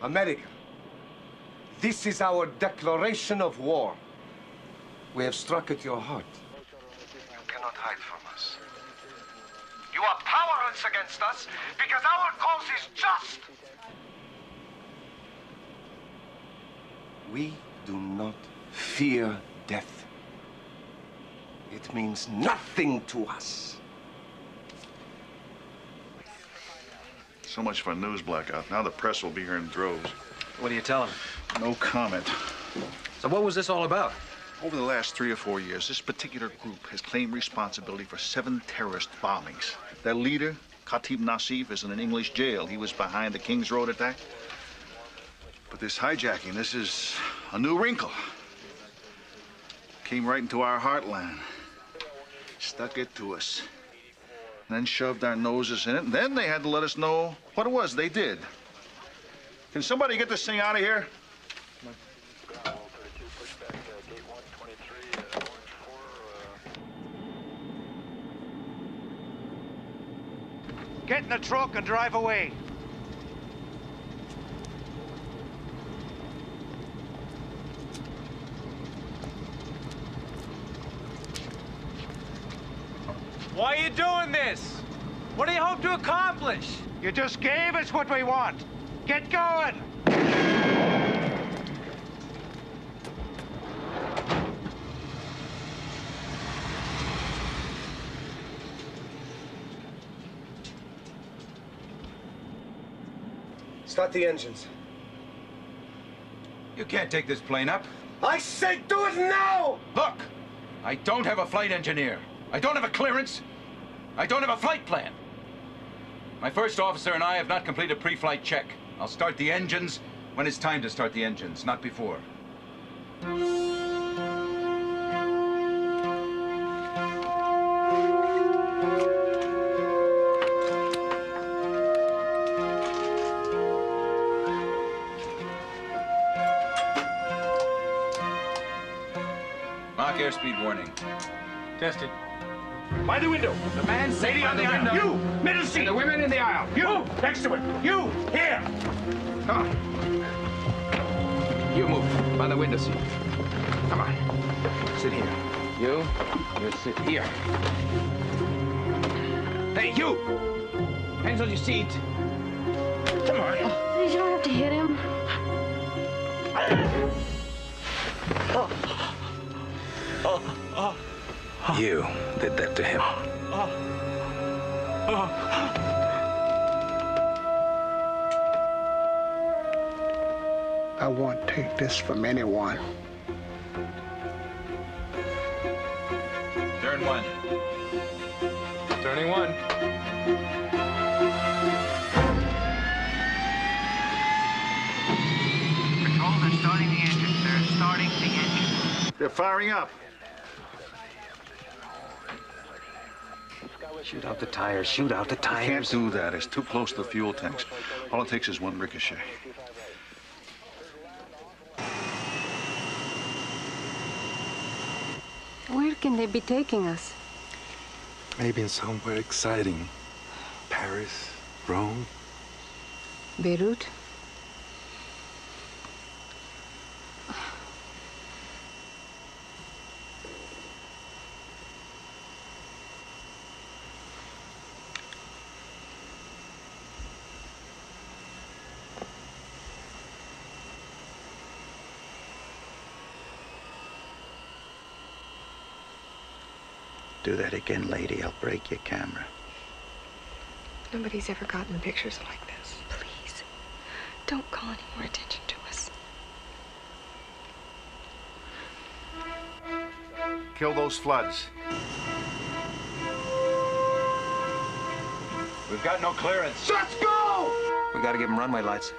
Speaker 14: America, this is our declaration of war. We have struck at your heart.
Speaker 11: You cannot hide from us. You are powerless against us because our cause is just.
Speaker 14: We do not fear death. It means nothing to us.
Speaker 7: So much for a news blackout. Now the press will be here in droves.
Speaker 4: What do you tell them?
Speaker 7: No comment.
Speaker 4: So what was this all about?
Speaker 7: Over the last 3 or 4 years, this particular group has claimed responsibility for 7 terrorist bombings. Their leader, Khatib Nassif, is in an English jail. He was behind the Kings Road attack. But this hijacking, this is a new wrinkle. Came right into our heartland. Stuck it to us. And then shoved our noses in it. And then they had to let us know what it was they did. Can somebody get this thing out of here?
Speaker 23: Get in the truck and drive away.
Speaker 15: Why are you doing this? What do you hope to accomplish?
Speaker 23: You just gave us what we want. Get going.
Speaker 14: Start the engines.
Speaker 20: You can't take this plane up.
Speaker 14: I say do it now!
Speaker 20: Look, I don't have a flight engineer. I don't have a clearance. I don't have a flight plan. My first officer and I have not completed a pre-flight check. I'll start the engines when it's time to start the engines, not before. Mach airspeed warning.
Speaker 23: Tested. By the window.
Speaker 20: The man sitting
Speaker 23: on the aisle. You, middle seat.
Speaker 20: And the women in the aisle.
Speaker 23: You, next to it. You, here.
Speaker 20: Come on. You move by the window seat. Come on. Sit here. You sit here. Hey, you! Hands on your seat. Come on.
Speaker 5: Please, you don't have to hit him.
Speaker 10: You did that to him.
Speaker 17: I won't take this from anyone.
Speaker 20: Turn 1.
Speaker 15: Turning 1.
Speaker 16: Control, they're starting the engines. They're starting the engines.
Speaker 7: They're firing up.
Speaker 4: Shoot out the tires. Shoot out the tires.
Speaker 7: You can't do that. It's too close to the fuel tanks. All it takes is one ricochet.
Speaker 2: Where can they be taking us?
Speaker 6: Maybe in somewhere exciting. Paris, Rome.
Speaker 2: Beirut?
Speaker 10: Do that again, lady. I'll break your camera.
Speaker 2: Nobody's ever gotten pictures like this. Please, don't call any more attention to us.
Speaker 7: Kill those floods.
Speaker 20: We've got no clearance.
Speaker 14: Let's go!
Speaker 4: We gotta give him runway lights.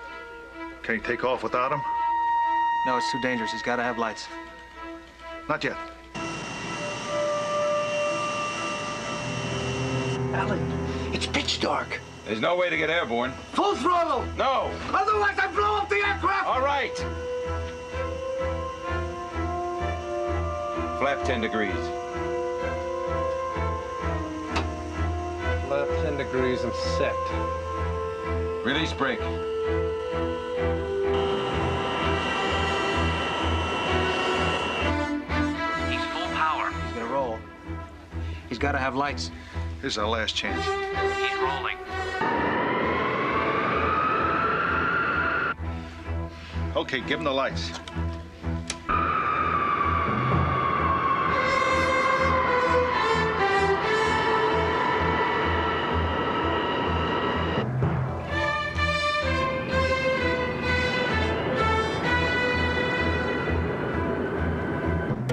Speaker 7: Can you take off without him?
Speaker 4: No, it's too dangerous. He's gotta have lights.
Speaker 7: Not yet.
Speaker 11: Alan, it's pitch dark.
Speaker 20: There's no way to get airborne.
Speaker 14: Full throttle!
Speaker 20: No!
Speaker 14: Otherwise I blow up the aircraft!
Speaker 20: All right! Flap 10 degrees.
Speaker 15: Flap 10 degrees and set.
Speaker 20: Release brake.
Speaker 16: He's full power.
Speaker 4: He's gonna roll. He's gotta have lights.
Speaker 7: This is our last chance.
Speaker 16: He's rolling.
Speaker 7: Okay, give him the lights.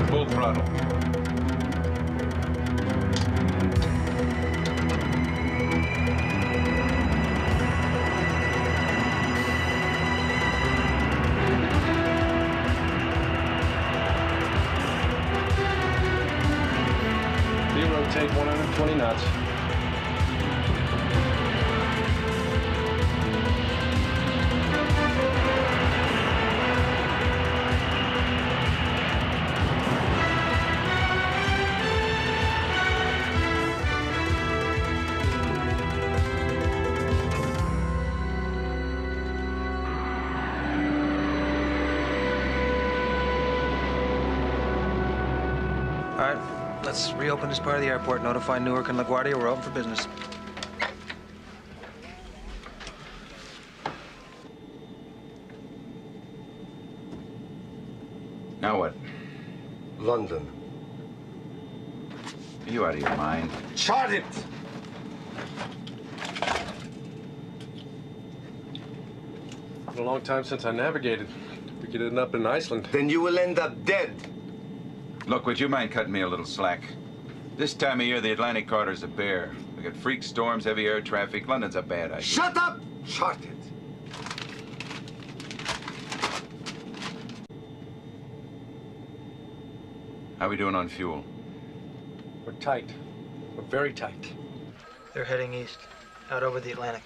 Speaker 20: Full throttle.
Speaker 15: Rotate 120 knots.
Speaker 4: All right, let's reopen this part of the airport. Notify Newark and LaGuardia we're open for business.
Speaker 20: Now what?
Speaker 14: London.
Speaker 20: Are you out of your mind?
Speaker 14: Chart it!
Speaker 15: It's been a long time since I navigated. We could end up in Iceland.
Speaker 14: Then you will end up dead.
Speaker 20: Look, would you mind cutting me a little slack? This time of year, the Atlantic corridor's a bear. We got freak storms, heavy air traffic. London's a bad idea.
Speaker 14: Shut up! Chart it.
Speaker 20: How we doing on fuel?
Speaker 15: We're tight. We're very tight.
Speaker 4: They're heading east, out over the Atlantic.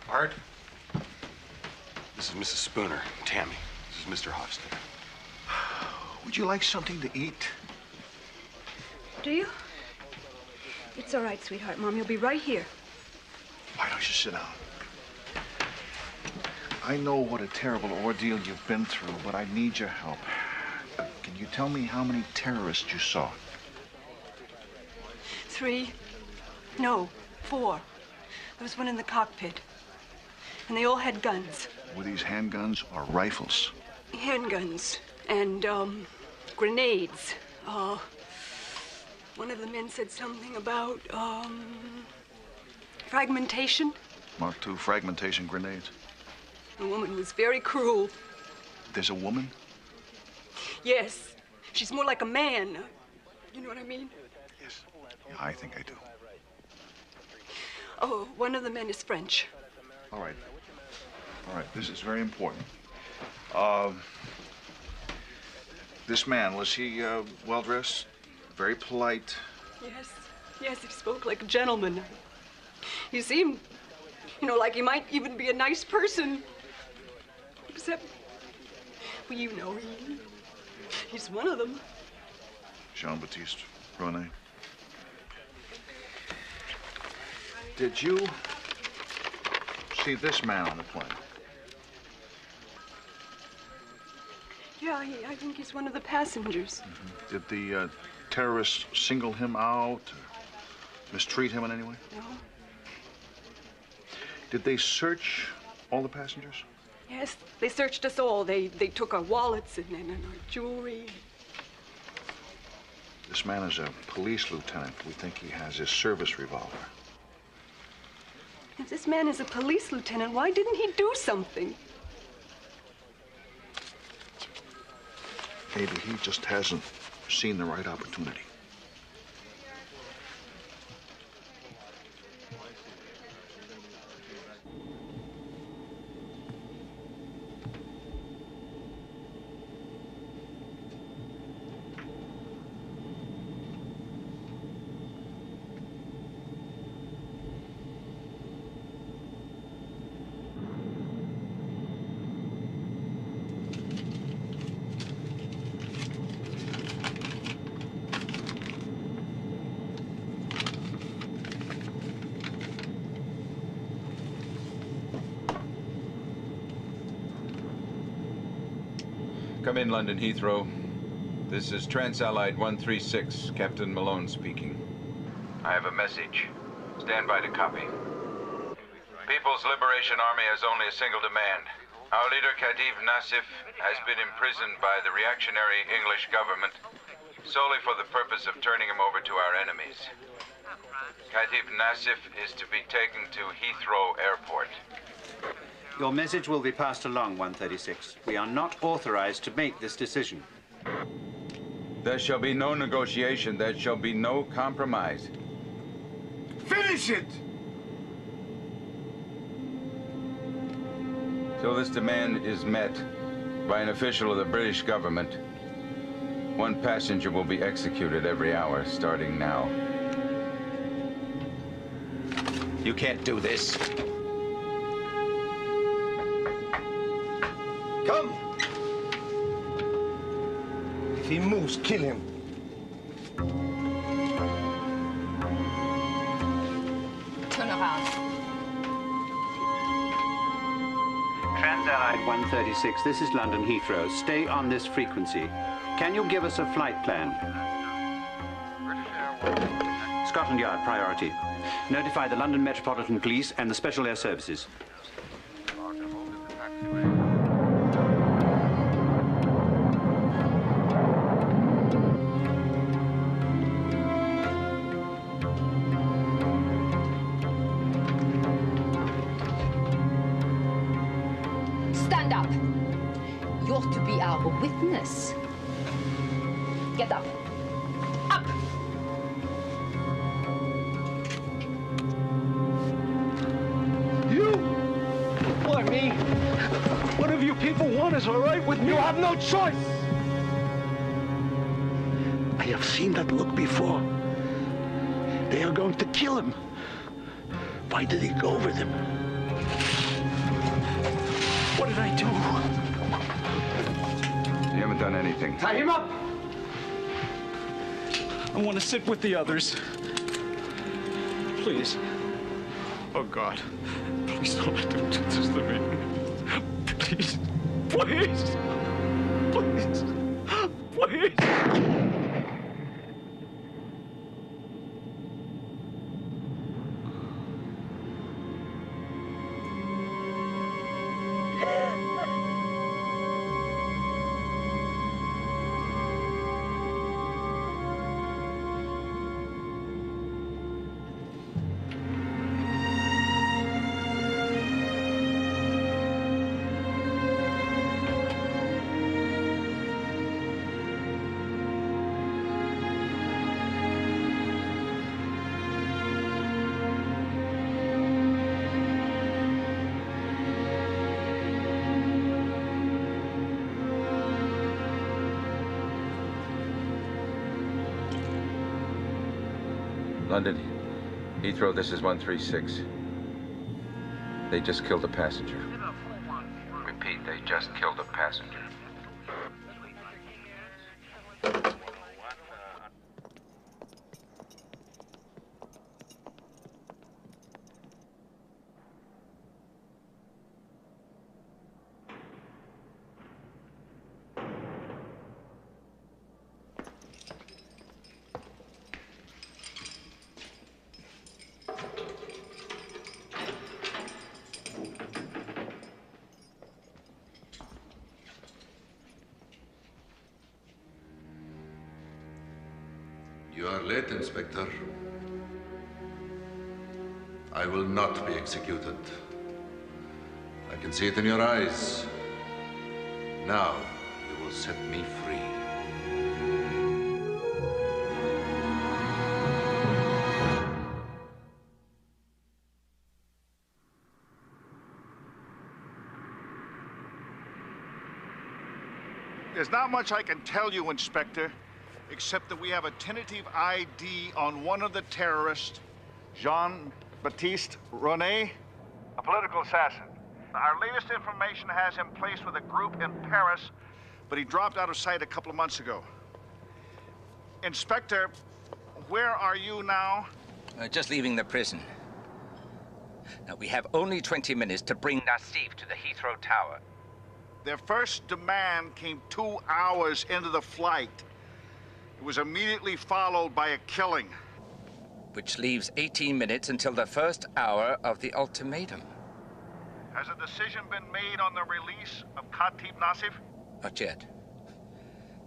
Speaker 18: Art? This is Mrs. Spooner. Tammy. This is Mr. Hofstad.
Speaker 7: Would you like something to eat?
Speaker 8: Do you? It's all right, sweetheart. Mom, you'll be right here.
Speaker 7: Why don't you sit down? I know what a terrible ordeal you've been through, but I need your help. Can you tell me how many terrorists you saw?
Speaker 8: 3. No, 4. There was one in the cockpit. And they all had guns.
Speaker 7: Were these handguns or rifles?
Speaker 8: Handguns and, grenades. One of the men said something about, fragmentation.
Speaker 7: Mark II fragmentation grenades.
Speaker 8: The woman was very cruel.
Speaker 7: There's a woman?
Speaker 8: Yes. She's more like a man. You know what I mean?
Speaker 7: Yes. Yeah, I think I do.
Speaker 8: Oh, one of the men is French.
Speaker 7: All right. All right, this is very important. This man, was he well-dressed? Very polite.
Speaker 8: Yes, yes, he spoke like a gentleman. He seemed, you know, like he might even be a nice person. Except, well, you know, he's one of them.
Speaker 7: Jean-Baptiste René. Did you see this man on the plane?
Speaker 8: Yeah, I think he's one of the passengers.
Speaker 7: Did the terrorists single him out or mistreat him in any way?
Speaker 8: No.
Speaker 7: Did they search all the passengers?
Speaker 8: Yes, they searched us all. They took our wallets and our jewelry.
Speaker 7: This man is a police lieutenant. We think he has his service revolver.
Speaker 8: If this man is a police lieutenant, why didn't he do something?
Speaker 7: Maybe he just hasn't seen the right opportunity.
Speaker 20: Come in, London Heathrow. This is Trans-Allied 136, Captain Malone speaking.
Speaker 3: I have a message. Stand by to copy. People's Liberation Army has only a single demand. Our leader, Khatif Nassif, has been imprisoned by the reactionary English government solely for the purpose of turning him over to our enemies. Khatif Nassif is to be taken to Heathrow Airport.
Speaker 13: Your message will be passed along, 136. We are not authorized to make this decision.
Speaker 20: There shall be no negotiation. There shall be no compromise.
Speaker 11: Finish it!
Speaker 20: Till this demand is met by an official of the British government, one passenger will be executed every hour, starting now.
Speaker 10: You can't do this.
Speaker 14: Come! If he moves, kill him.
Speaker 22: Turn around.
Speaker 13: Trans-Allied 136, this is London Heathrow. Stay on this frequency. Can you give us a flight plan? Scotland Yard, priority. Notify the London Metropolitan Police and the Special Air Services.
Speaker 22: Stand up. You're to be our witness. Get up. Up!
Speaker 11: You? Why, me? Whatever you people want is all right with me.
Speaker 14: You have no choice!
Speaker 17: I have seen that look before. They are going to kill him. Why did he go with him? What did I do?
Speaker 20: You haven't done anything.
Speaker 14: Tie him up!
Speaker 11: I want to sit with the others. Please. Oh, God. Please don't let them do this to me. Please. Please. Please. Please.
Speaker 20: London, Heathrow, this is 136. They just killed a passenger.
Speaker 9: Repeat, they just killed a passenger.
Speaker 12: You are late, Inspector. I will not be executed. I can see it in your eyes. Now, you will set me free.
Speaker 7: There's not much I can tell you, Inspector, except that we have a tentative ID on one of the terrorists, Jean-Baptiste René, a political assassin. Our latest information has him placed with a group in Paris, but he dropped out of sight a couple of months ago. Inspector, where are you now?
Speaker 19: Just leaving the prison. Now, we have only 20 minutes to bring Nassif to the Heathrow Tower.
Speaker 7: Their first demand came 2 hours into the flight. It was immediately followed by a killing.
Speaker 19: Which leaves 18 minutes until the first hour of the ultimatum.
Speaker 7: Has a decision been made on the release of Khatib Nassif?
Speaker 19: Not yet.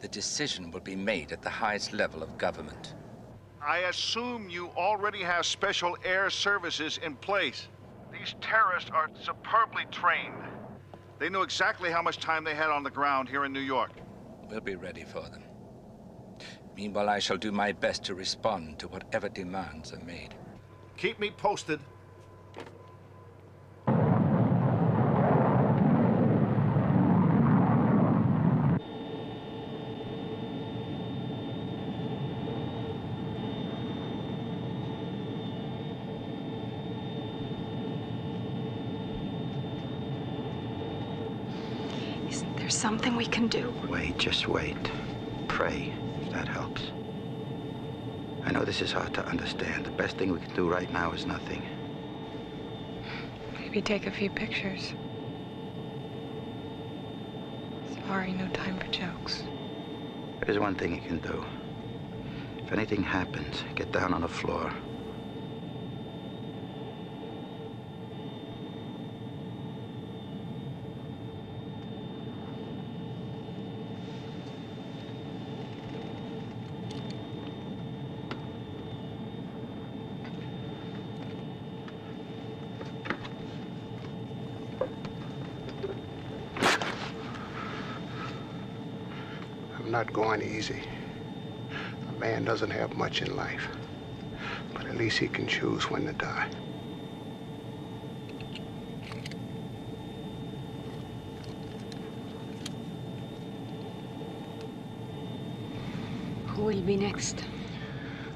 Speaker 19: The decision will be made at the highest level of government.
Speaker 7: I assume you already have special air services in place. These terrorists are superbly trained. They knew exactly how much time they had on the ground here in New York.
Speaker 19: We'll be ready for them. Meanwhile, I shall do my best to respond to whatever demands are made.
Speaker 7: Keep me posted.
Speaker 2: Isn't there something we can do?
Speaker 10: Wait, just wait. Pray, if that helps. I know this is hard to understand. The best thing we can do right now is nothing.
Speaker 2: Maybe take a few pictures. Sorry, no time for jokes.
Speaker 10: There's one thing you can do. If anything happens, get down on the floor.
Speaker 21: I'm not going easy. A man doesn't have much in life, but at least he can choose when to die.
Speaker 24: Who will be next?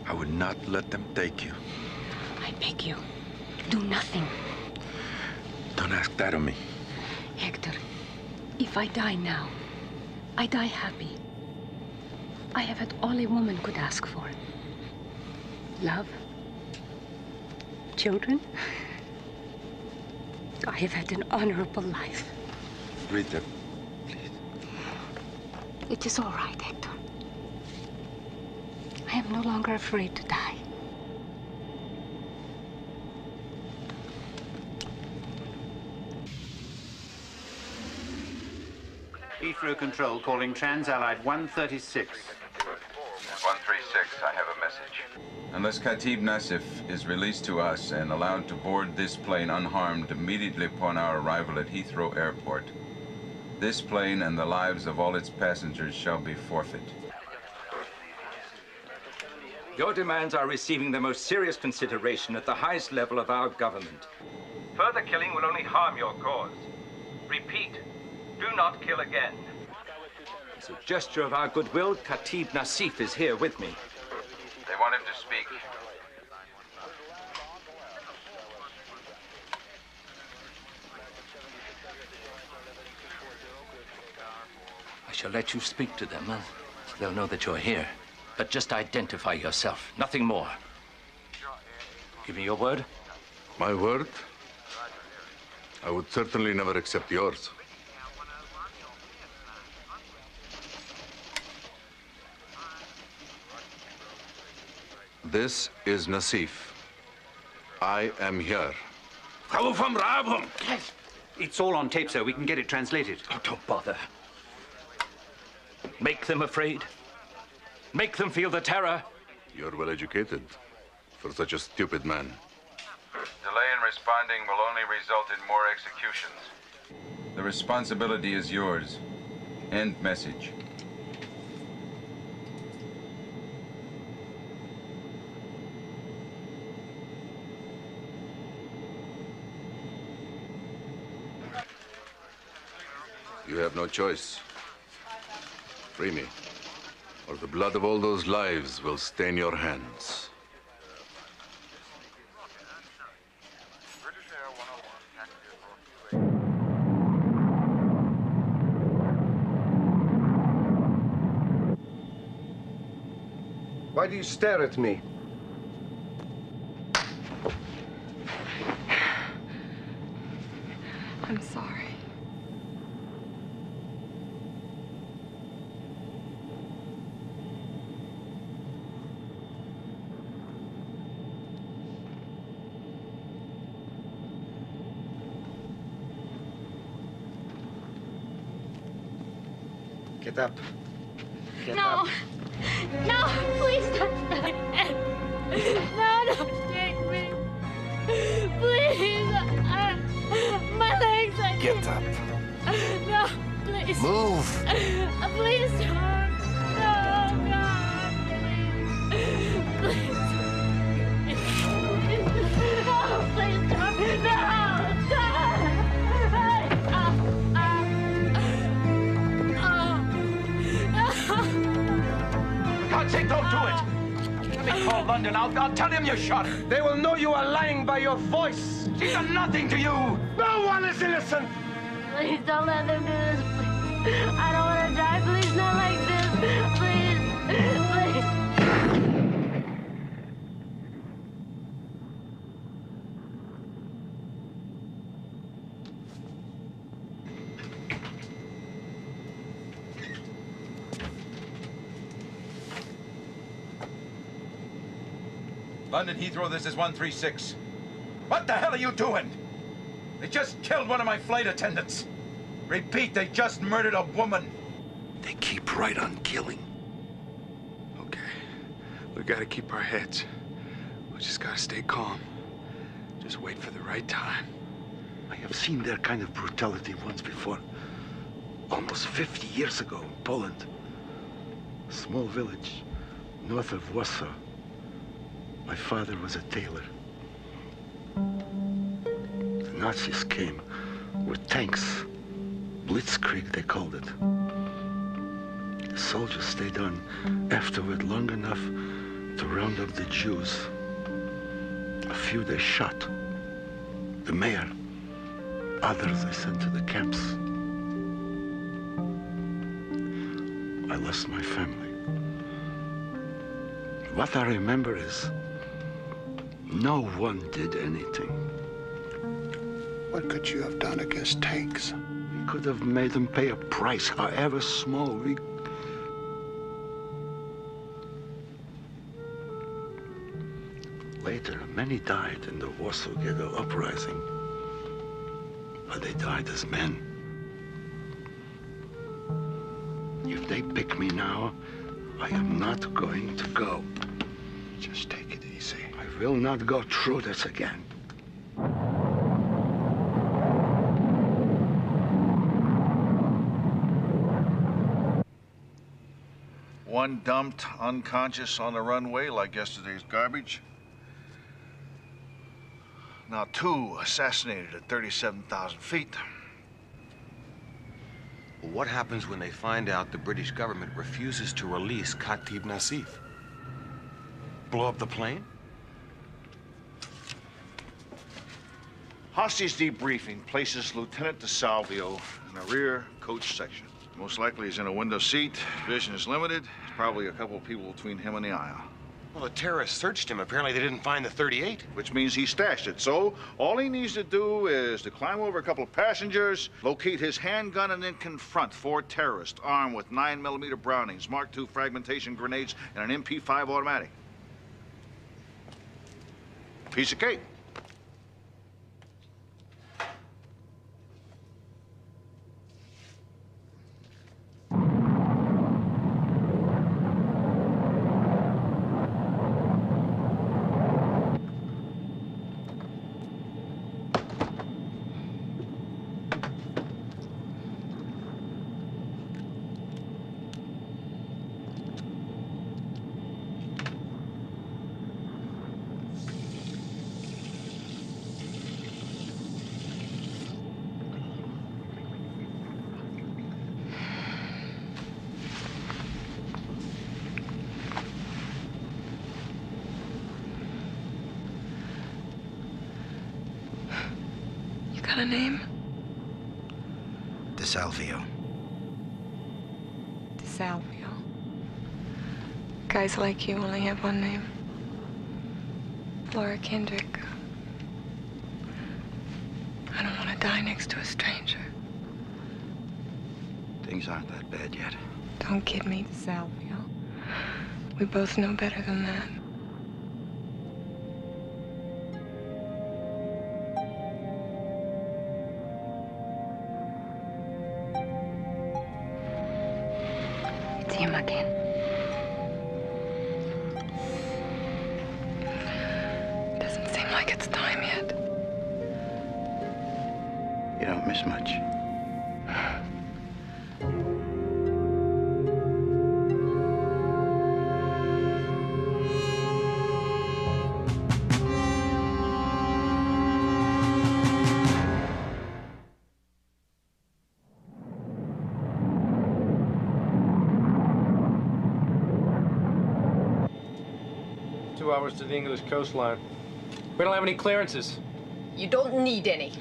Speaker 6: I would not let them take you.
Speaker 24: I beg you, do nothing.
Speaker 6: Don't ask that of me.
Speaker 24: Hector, if I die now, I die happy. I have had all a woman could ask for. Love. Children. I have had an honorable life.
Speaker 6: Rita,
Speaker 24: It is all right, Hector. I am no longer afraid to die.
Speaker 13: Heathrow Control calling Trans-Allied 136.
Speaker 9: 136, I have a message.
Speaker 20: Unless Khatib Nassif is released to us and allowed to board this plane unharmed immediately upon our arrival at Heathrow Airport, this plane and the lives of all its passengers shall be forfeit.
Speaker 19: Your demands are receiving the most serious consideration at the highest level of our government. Further killing will only harm your cause. Repeat, do not kill again. As a gesture of our goodwill, Khatib Nassif is here with me.
Speaker 9: They want him to speak.
Speaker 19: shall let you speak to them. They'll know that you're here. But just identify yourself, nothing more. Give me your word.
Speaker 12: My word? I would certainly never accept yours. This is Nassif. I am here.
Speaker 13: It's all on tape, sir. We can get it translated.
Speaker 19: Oh, don't bother. Make them afraid. Make them feel the terror.
Speaker 12: You're well educated for such a stupid man.
Speaker 3: Delay in responding will only result in more executions. The responsibility is yours. End message.
Speaker 12: You have no choice. Free me, or the blood of all those lives will stain your hands.
Speaker 14: Why do you stare at me?
Speaker 2: I'm sorry.
Speaker 14: Get up. Get
Speaker 1: No.
Speaker 14: up.
Speaker 1: No, please don't. No, don't take me. Please. My legs are...
Speaker 14: Get up.
Speaker 1: No, please.
Speaker 14: Move.
Speaker 1: Please don't. No, God, please. Please. No, please don't. No, God.
Speaker 19: God's sake, don't do it! Let me call London. I'll tell him you shot her.
Speaker 14: They will know you are lying by your voice.
Speaker 19: She's done nothing to you.
Speaker 14: No one is innocent.
Speaker 1: Please don't let them do this, please. I don't want to die. Please, not like this. Please. Please.
Speaker 20: London Heathrow, this is 136. What the hell are you doing? They just killed one of my flight attendants. Repeat, they just murdered a woman.
Speaker 21: They keep right on killing. Okay, we gotta keep our heads. We just gotta stay calm. Just wait for the right time.
Speaker 17: I have seen their kind of brutality once before. Almost 50 years ago in Poland. A small village north of Warsaw. My father was a tailor. The Nazis came with tanks. Blitzkrieg, they called it. The soldiers stayed on afterward long enough to round up the Jews. A few they shot. The mayor. Others they sent to the camps. I lost my family. What I remember is no one did anything.
Speaker 21: What could you have done against tanks?
Speaker 17: We could have made them pay a price, however small. Later, many died in the Warsaw Ghetto uprising. But they died as men. If they pick me now, I am not going to go.
Speaker 21: Just take it easy.
Speaker 17: I will not go through this again.
Speaker 7: One dumped unconscious on the runway like yesterday's garbage. Now two assassinated at 37,000 feet.
Speaker 18: Well, what happens when they find out the British government refuses to release Khatib Nassif? Blow up the plane?
Speaker 7: Hostage debriefing places Lieutenant DeSalvio in the rear coach section. Most likely he's in a window seat. Vision is limited. There's probably a couple of people between him and the aisle.
Speaker 18: Well, the terrorists searched him. Apparently they didn't find the .38.
Speaker 7: Which means he stashed it. So all he needs to do is to climb over a couple of passengers, locate his handgun, and then confront 4 terrorists armed with 9mm Brownings, Mark II fragmentation grenades, and an MP5 automatic. Piece of cake.
Speaker 2: Got a name?
Speaker 10: DeSalvio.
Speaker 2: DeSalvio. Guys like you only have one name. Laura Kendrick. I don't want to die next to a stranger.
Speaker 10: Things aren't that bad yet.
Speaker 2: Don't kid me, DeSalvio. We both know better than that.
Speaker 24: It's him again.
Speaker 2: Doesn't seem like it's time yet.
Speaker 10: You don't miss much.
Speaker 4: Hours to the English coastline. We don't have any clearances.
Speaker 22: You don't need any.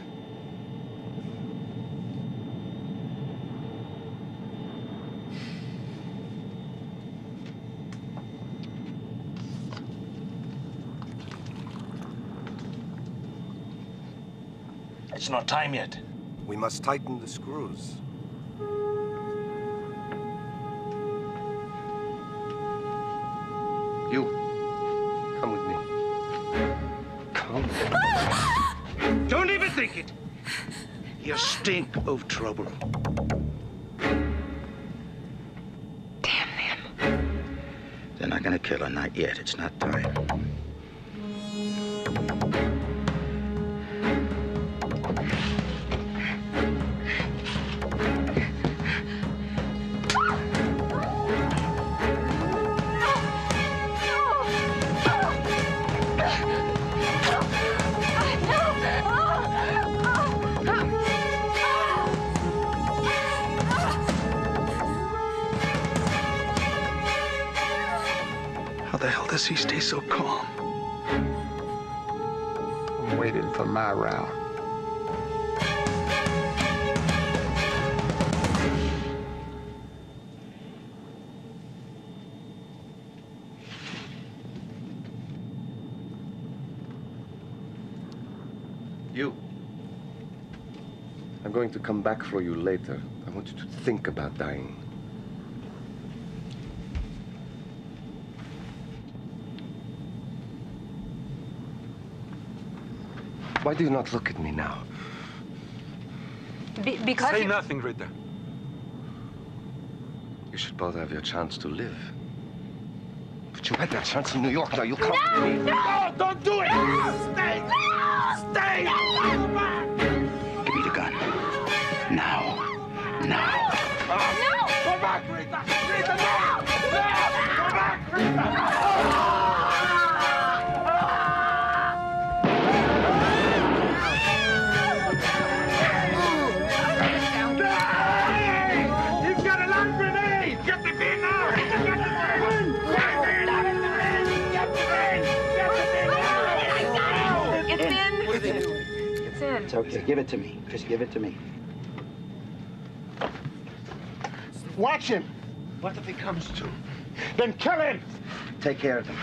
Speaker 11: It's not time yet. We must tighten the screws.
Speaker 14: You. Come with me. Come.
Speaker 11: Don't even think it. You stink of trouble.
Speaker 2: Damn them.
Speaker 10: They're not gonna kill her, not yet. It's not time.
Speaker 21: How the hell does he stay so calm?
Speaker 17: I'm waiting for my round.
Speaker 14: You. I'm going to come back for you later. I want you to think about dying. Why do you not look at me now?
Speaker 22: Because
Speaker 21: Say nothing, Ritter.
Speaker 14: You should both have your chance to live. But you had that chance in New York. Now you come with me.
Speaker 11: No, don't do it! No! Stay! No! Stay!
Speaker 10: Give me the gun. Now. Now.
Speaker 11: No! Go back, Rita! Rita, no! No! Go back, Rita! He's got a long grenade! Get the bin now! Get the bin!
Speaker 2: It's in. It's in.
Speaker 10: It's okay. Give it to me. Just give it to me.
Speaker 11: Watch him. What if he comes to? Then kill him.
Speaker 10: Take care of them.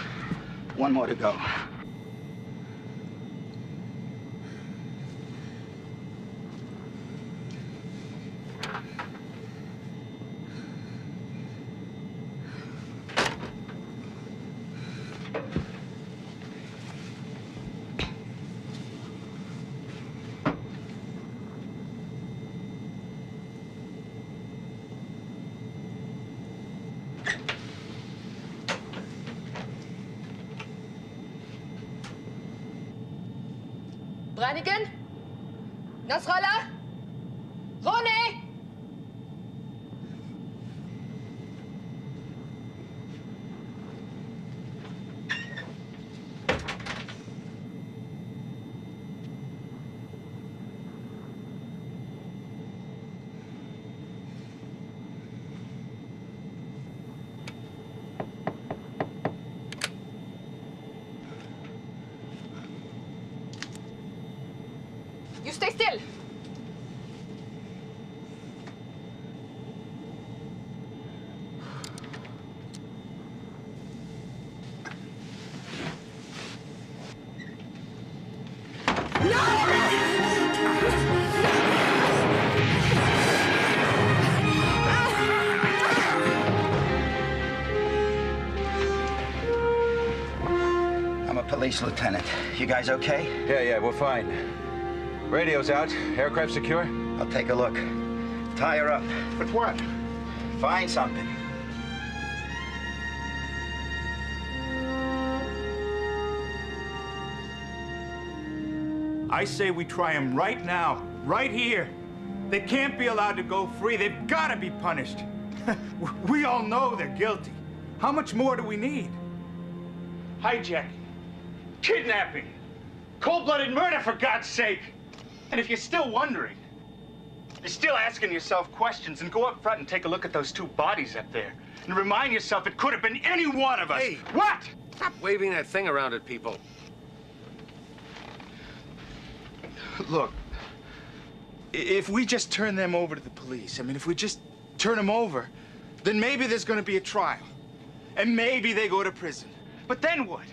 Speaker 10: One more to go.
Speaker 22: Brannigan? Nasrallah? Ronnie? You stay still!
Speaker 10: I'm a police lieutenant. You guys okay?
Speaker 20: Yeah, we're fine. Radio's out. Aircraft secure?
Speaker 10: I'll take a look. Tie her up.
Speaker 11: But what?
Speaker 10: Find something.
Speaker 5: I say we try them right now, right here. They can't be allowed to go free. They've got to be punished. We all know they're guilty. How much more do we need? Hijacking, kidnapping, cold-blooded murder, for God's sake. And if you're still wondering, you're still asking yourself questions, and go up front and take a look at those two bodies up there. And remind yourself it could have been any one of us.
Speaker 4: Hey!
Speaker 5: What?
Speaker 4: Stop waving that thing around at people.
Speaker 5: Look, if we just turn them over to the police, I mean, if we just turn them over, then maybe there's going to be a trial. And maybe they go to prison. But then what?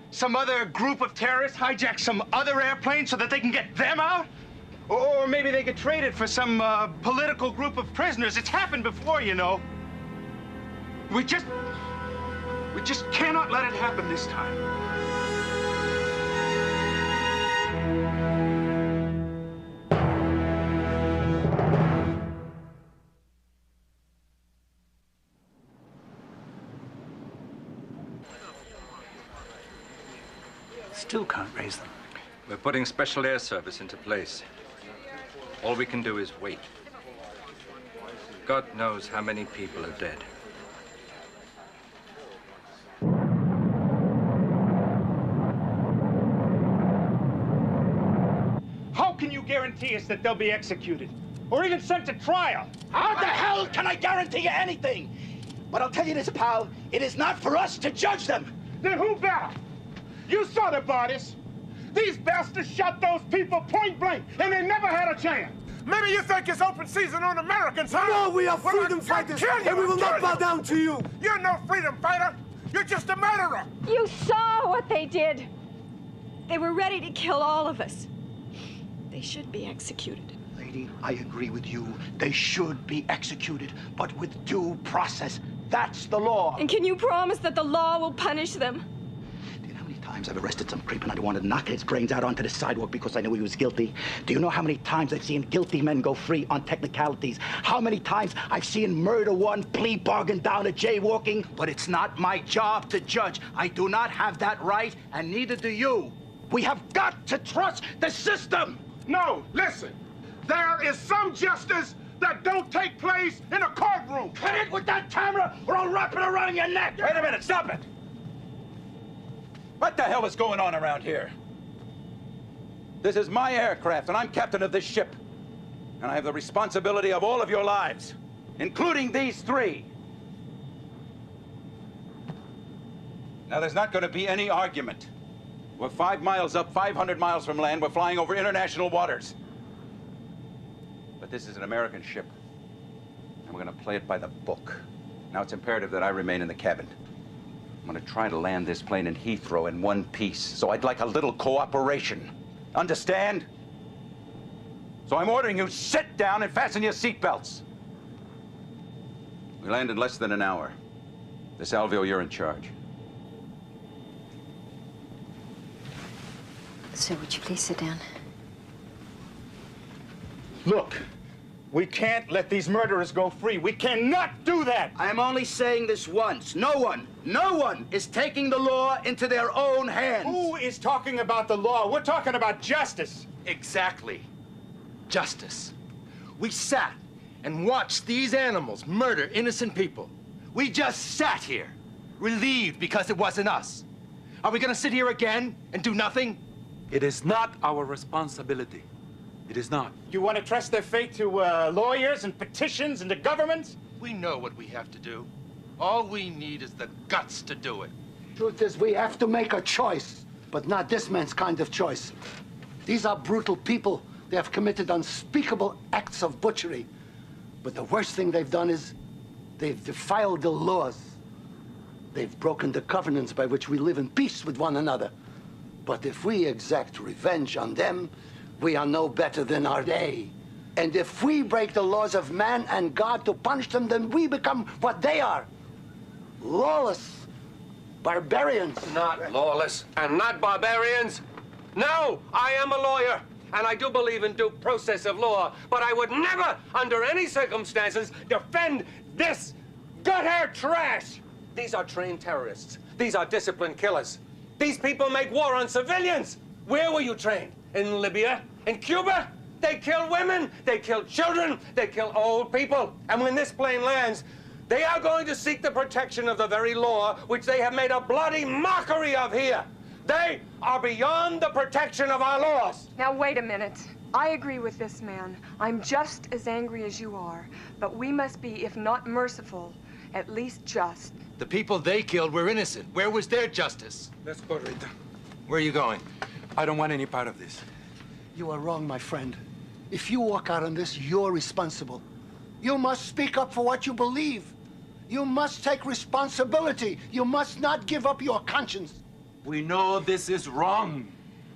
Speaker 5: Some other group of terrorists hijack some other airplane so that they can get them out? Or maybe they get traded for some political group of prisoners. It's happened before, you know. We just cannot let it happen this time.
Speaker 13: Still can't raise them.
Speaker 19: We're putting special air service into place. All we can do is wait. God knows how many people are dead.
Speaker 5: How can you guarantee us that they'll be executed? Or even sent to trial?
Speaker 15: How the hell can I guarantee you anything? But I'll tell you this, pal. It is not for us to judge them.
Speaker 11: Then who better? You saw the bodies. These bastards shot those people point blank, and they never had a chance. Maybe you think it's open season on Americans, huh?
Speaker 14: No, we are freedom fighters, and we will not bow down to you.
Speaker 11: You're no freedom fighter. You're just a murderer.
Speaker 2: You saw what they did. They were ready to kill all of us. They should be executed.
Speaker 15: Lady, I agree with you. They should be executed, but with due process. That's the law.
Speaker 2: And can you promise that the law will punish them?
Speaker 15: Times I've arrested some creep and I wanted to knock his brains out onto the sidewalk because I knew he was guilty. Do you know how many times I've seen guilty men go free on technicalities? How many times I've seen murder one plea bargain down a jaywalking? But it's not my job to judge. I do not have that right, and neither do you. We have got to trust the system.
Speaker 11: No, listen. There is some justice that don't take place in a courtroom.
Speaker 15: Cut it with that camera or I'll wrap it around your neck.
Speaker 20: Wait a minute, stop it! What the hell is going on around here? This is my aircraft, and I'm captain of this ship. And I have the responsibility of all of your lives, including these three. Now, there's not going to be any argument. We're 5 miles up, 500 miles from land. We're flying over international waters. But this is an American ship. And
Speaker 9: we're going to play it by the book. Now, it's imperative that I remain in the cabin. I'm going to try to land this plane in Heathrow in one piece, so I'd like a little cooperation. Understand? So I'm ordering you, sit down and fasten your seatbelts. We land in less than an hour. DeSalvio, you're in charge.
Speaker 22: Sir, would you please sit down?
Speaker 5: Look, we can't let these murderers go free. We cannot do that.
Speaker 15: I am only saying this once. No one is taking the law into their own hands.
Speaker 5: Who is talking about the law? We're talking about justice.
Speaker 14: Exactly. Justice. We sat and watched these animals murder innocent people. We just sat here, relieved because it wasn't us. Are we gonna sit here again and do nothing?
Speaker 21: It is not our responsibility. It is not.
Speaker 5: You want to trust their fate to lawyers and petitions and the government?
Speaker 14: We know what we have to do. All we need is the guts to do it.
Speaker 15: Truth is, we have to make a choice, but not this man's kind of choice. These are brutal people. They have committed unspeakable acts of butchery. But the worst thing they've done is they've defiled the laws. They've broken the covenants by which we live in peace with one another. But if we exact revenge on them, we are no better than our day. And if we break the laws of man and God to punish them, then we become what they are. Lawless barbarians.
Speaker 14: Not lawless and not barbarians. No, I am a lawyer, and I do believe in due process of law, but I would never, under any circumstances, defend this gut-hair trash. These are trained terrorists. These are disciplined killers. These people make war on civilians. Where were you trained? In Libya? In Cuba? They kill women, they kill children, they kill old people. And when this plane lands, they are going to seek the protection of the very law which they have made a bloody mockery of here. They are beyond the protection of our laws.
Speaker 2: Now, wait a minute. I agree with this man. I'm just as angry as you are. But we must be, if not merciful, at least just.
Speaker 14: The people they killed were innocent. Where was their justice?
Speaker 21: Let's go, Rita.
Speaker 14: Where are you going?
Speaker 21: I don't want any part of this.
Speaker 15: You are wrong, my friend. If you walk out on this, you're responsible. You must speak up for what you believe. You must take responsibility. You must not give up your conscience.
Speaker 21: We know this is wrong.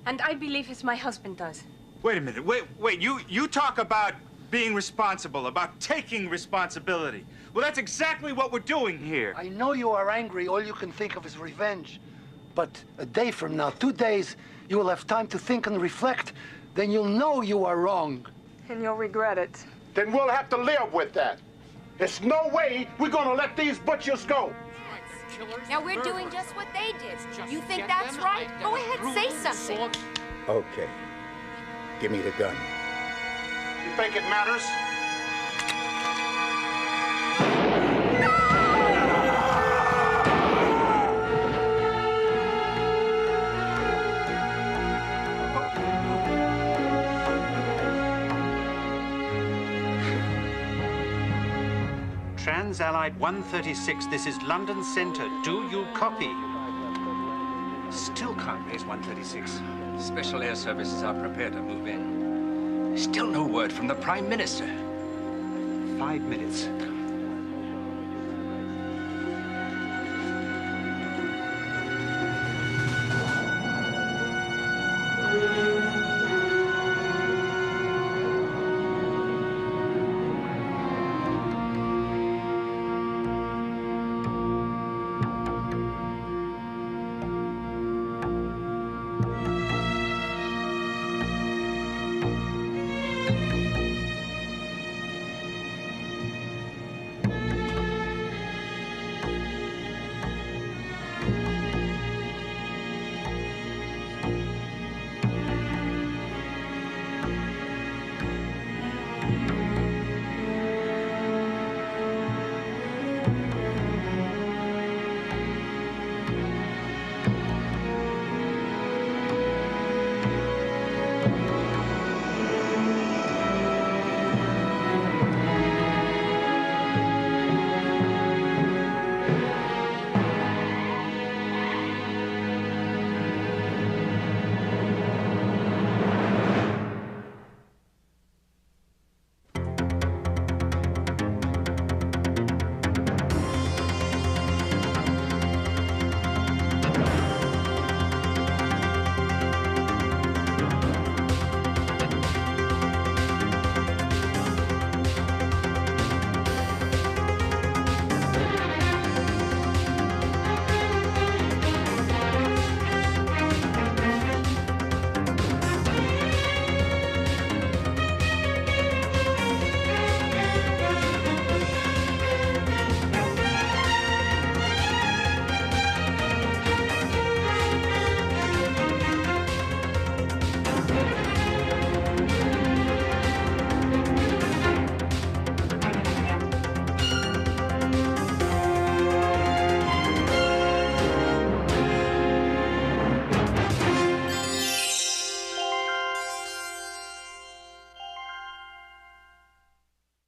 Speaker 24: And I believe as my husband does.
Speaker 5: Wait a minute. Wait. You talk about being responsible, about taking responsibility. Well, that's exactly what we're doing here.
Speaker 15: I know you are angry. All you can think of is revenge. But a day from now, 2 days, you will have time to think and reflect. Then you'll know you are wrong.
Speaker 2: And you'll regret it.
Speaker 11: Then we'll have to live with that. There's no way we're gonna let these butchers go.
Speaker 6: Now we're doing just what they did. You think that's right? Go ahead, say something.
Speaker 15: Okay. Give me the gun.
Speaker 11: You think it matters?
Speaker 13: Trans-Allied 136, this is London Centre. Do you copy?
Speaker 19: Still can't raise 136. Special air services are prepared to move in. Still no word from the Prime Minister.
Speaker 13: 5 minutes.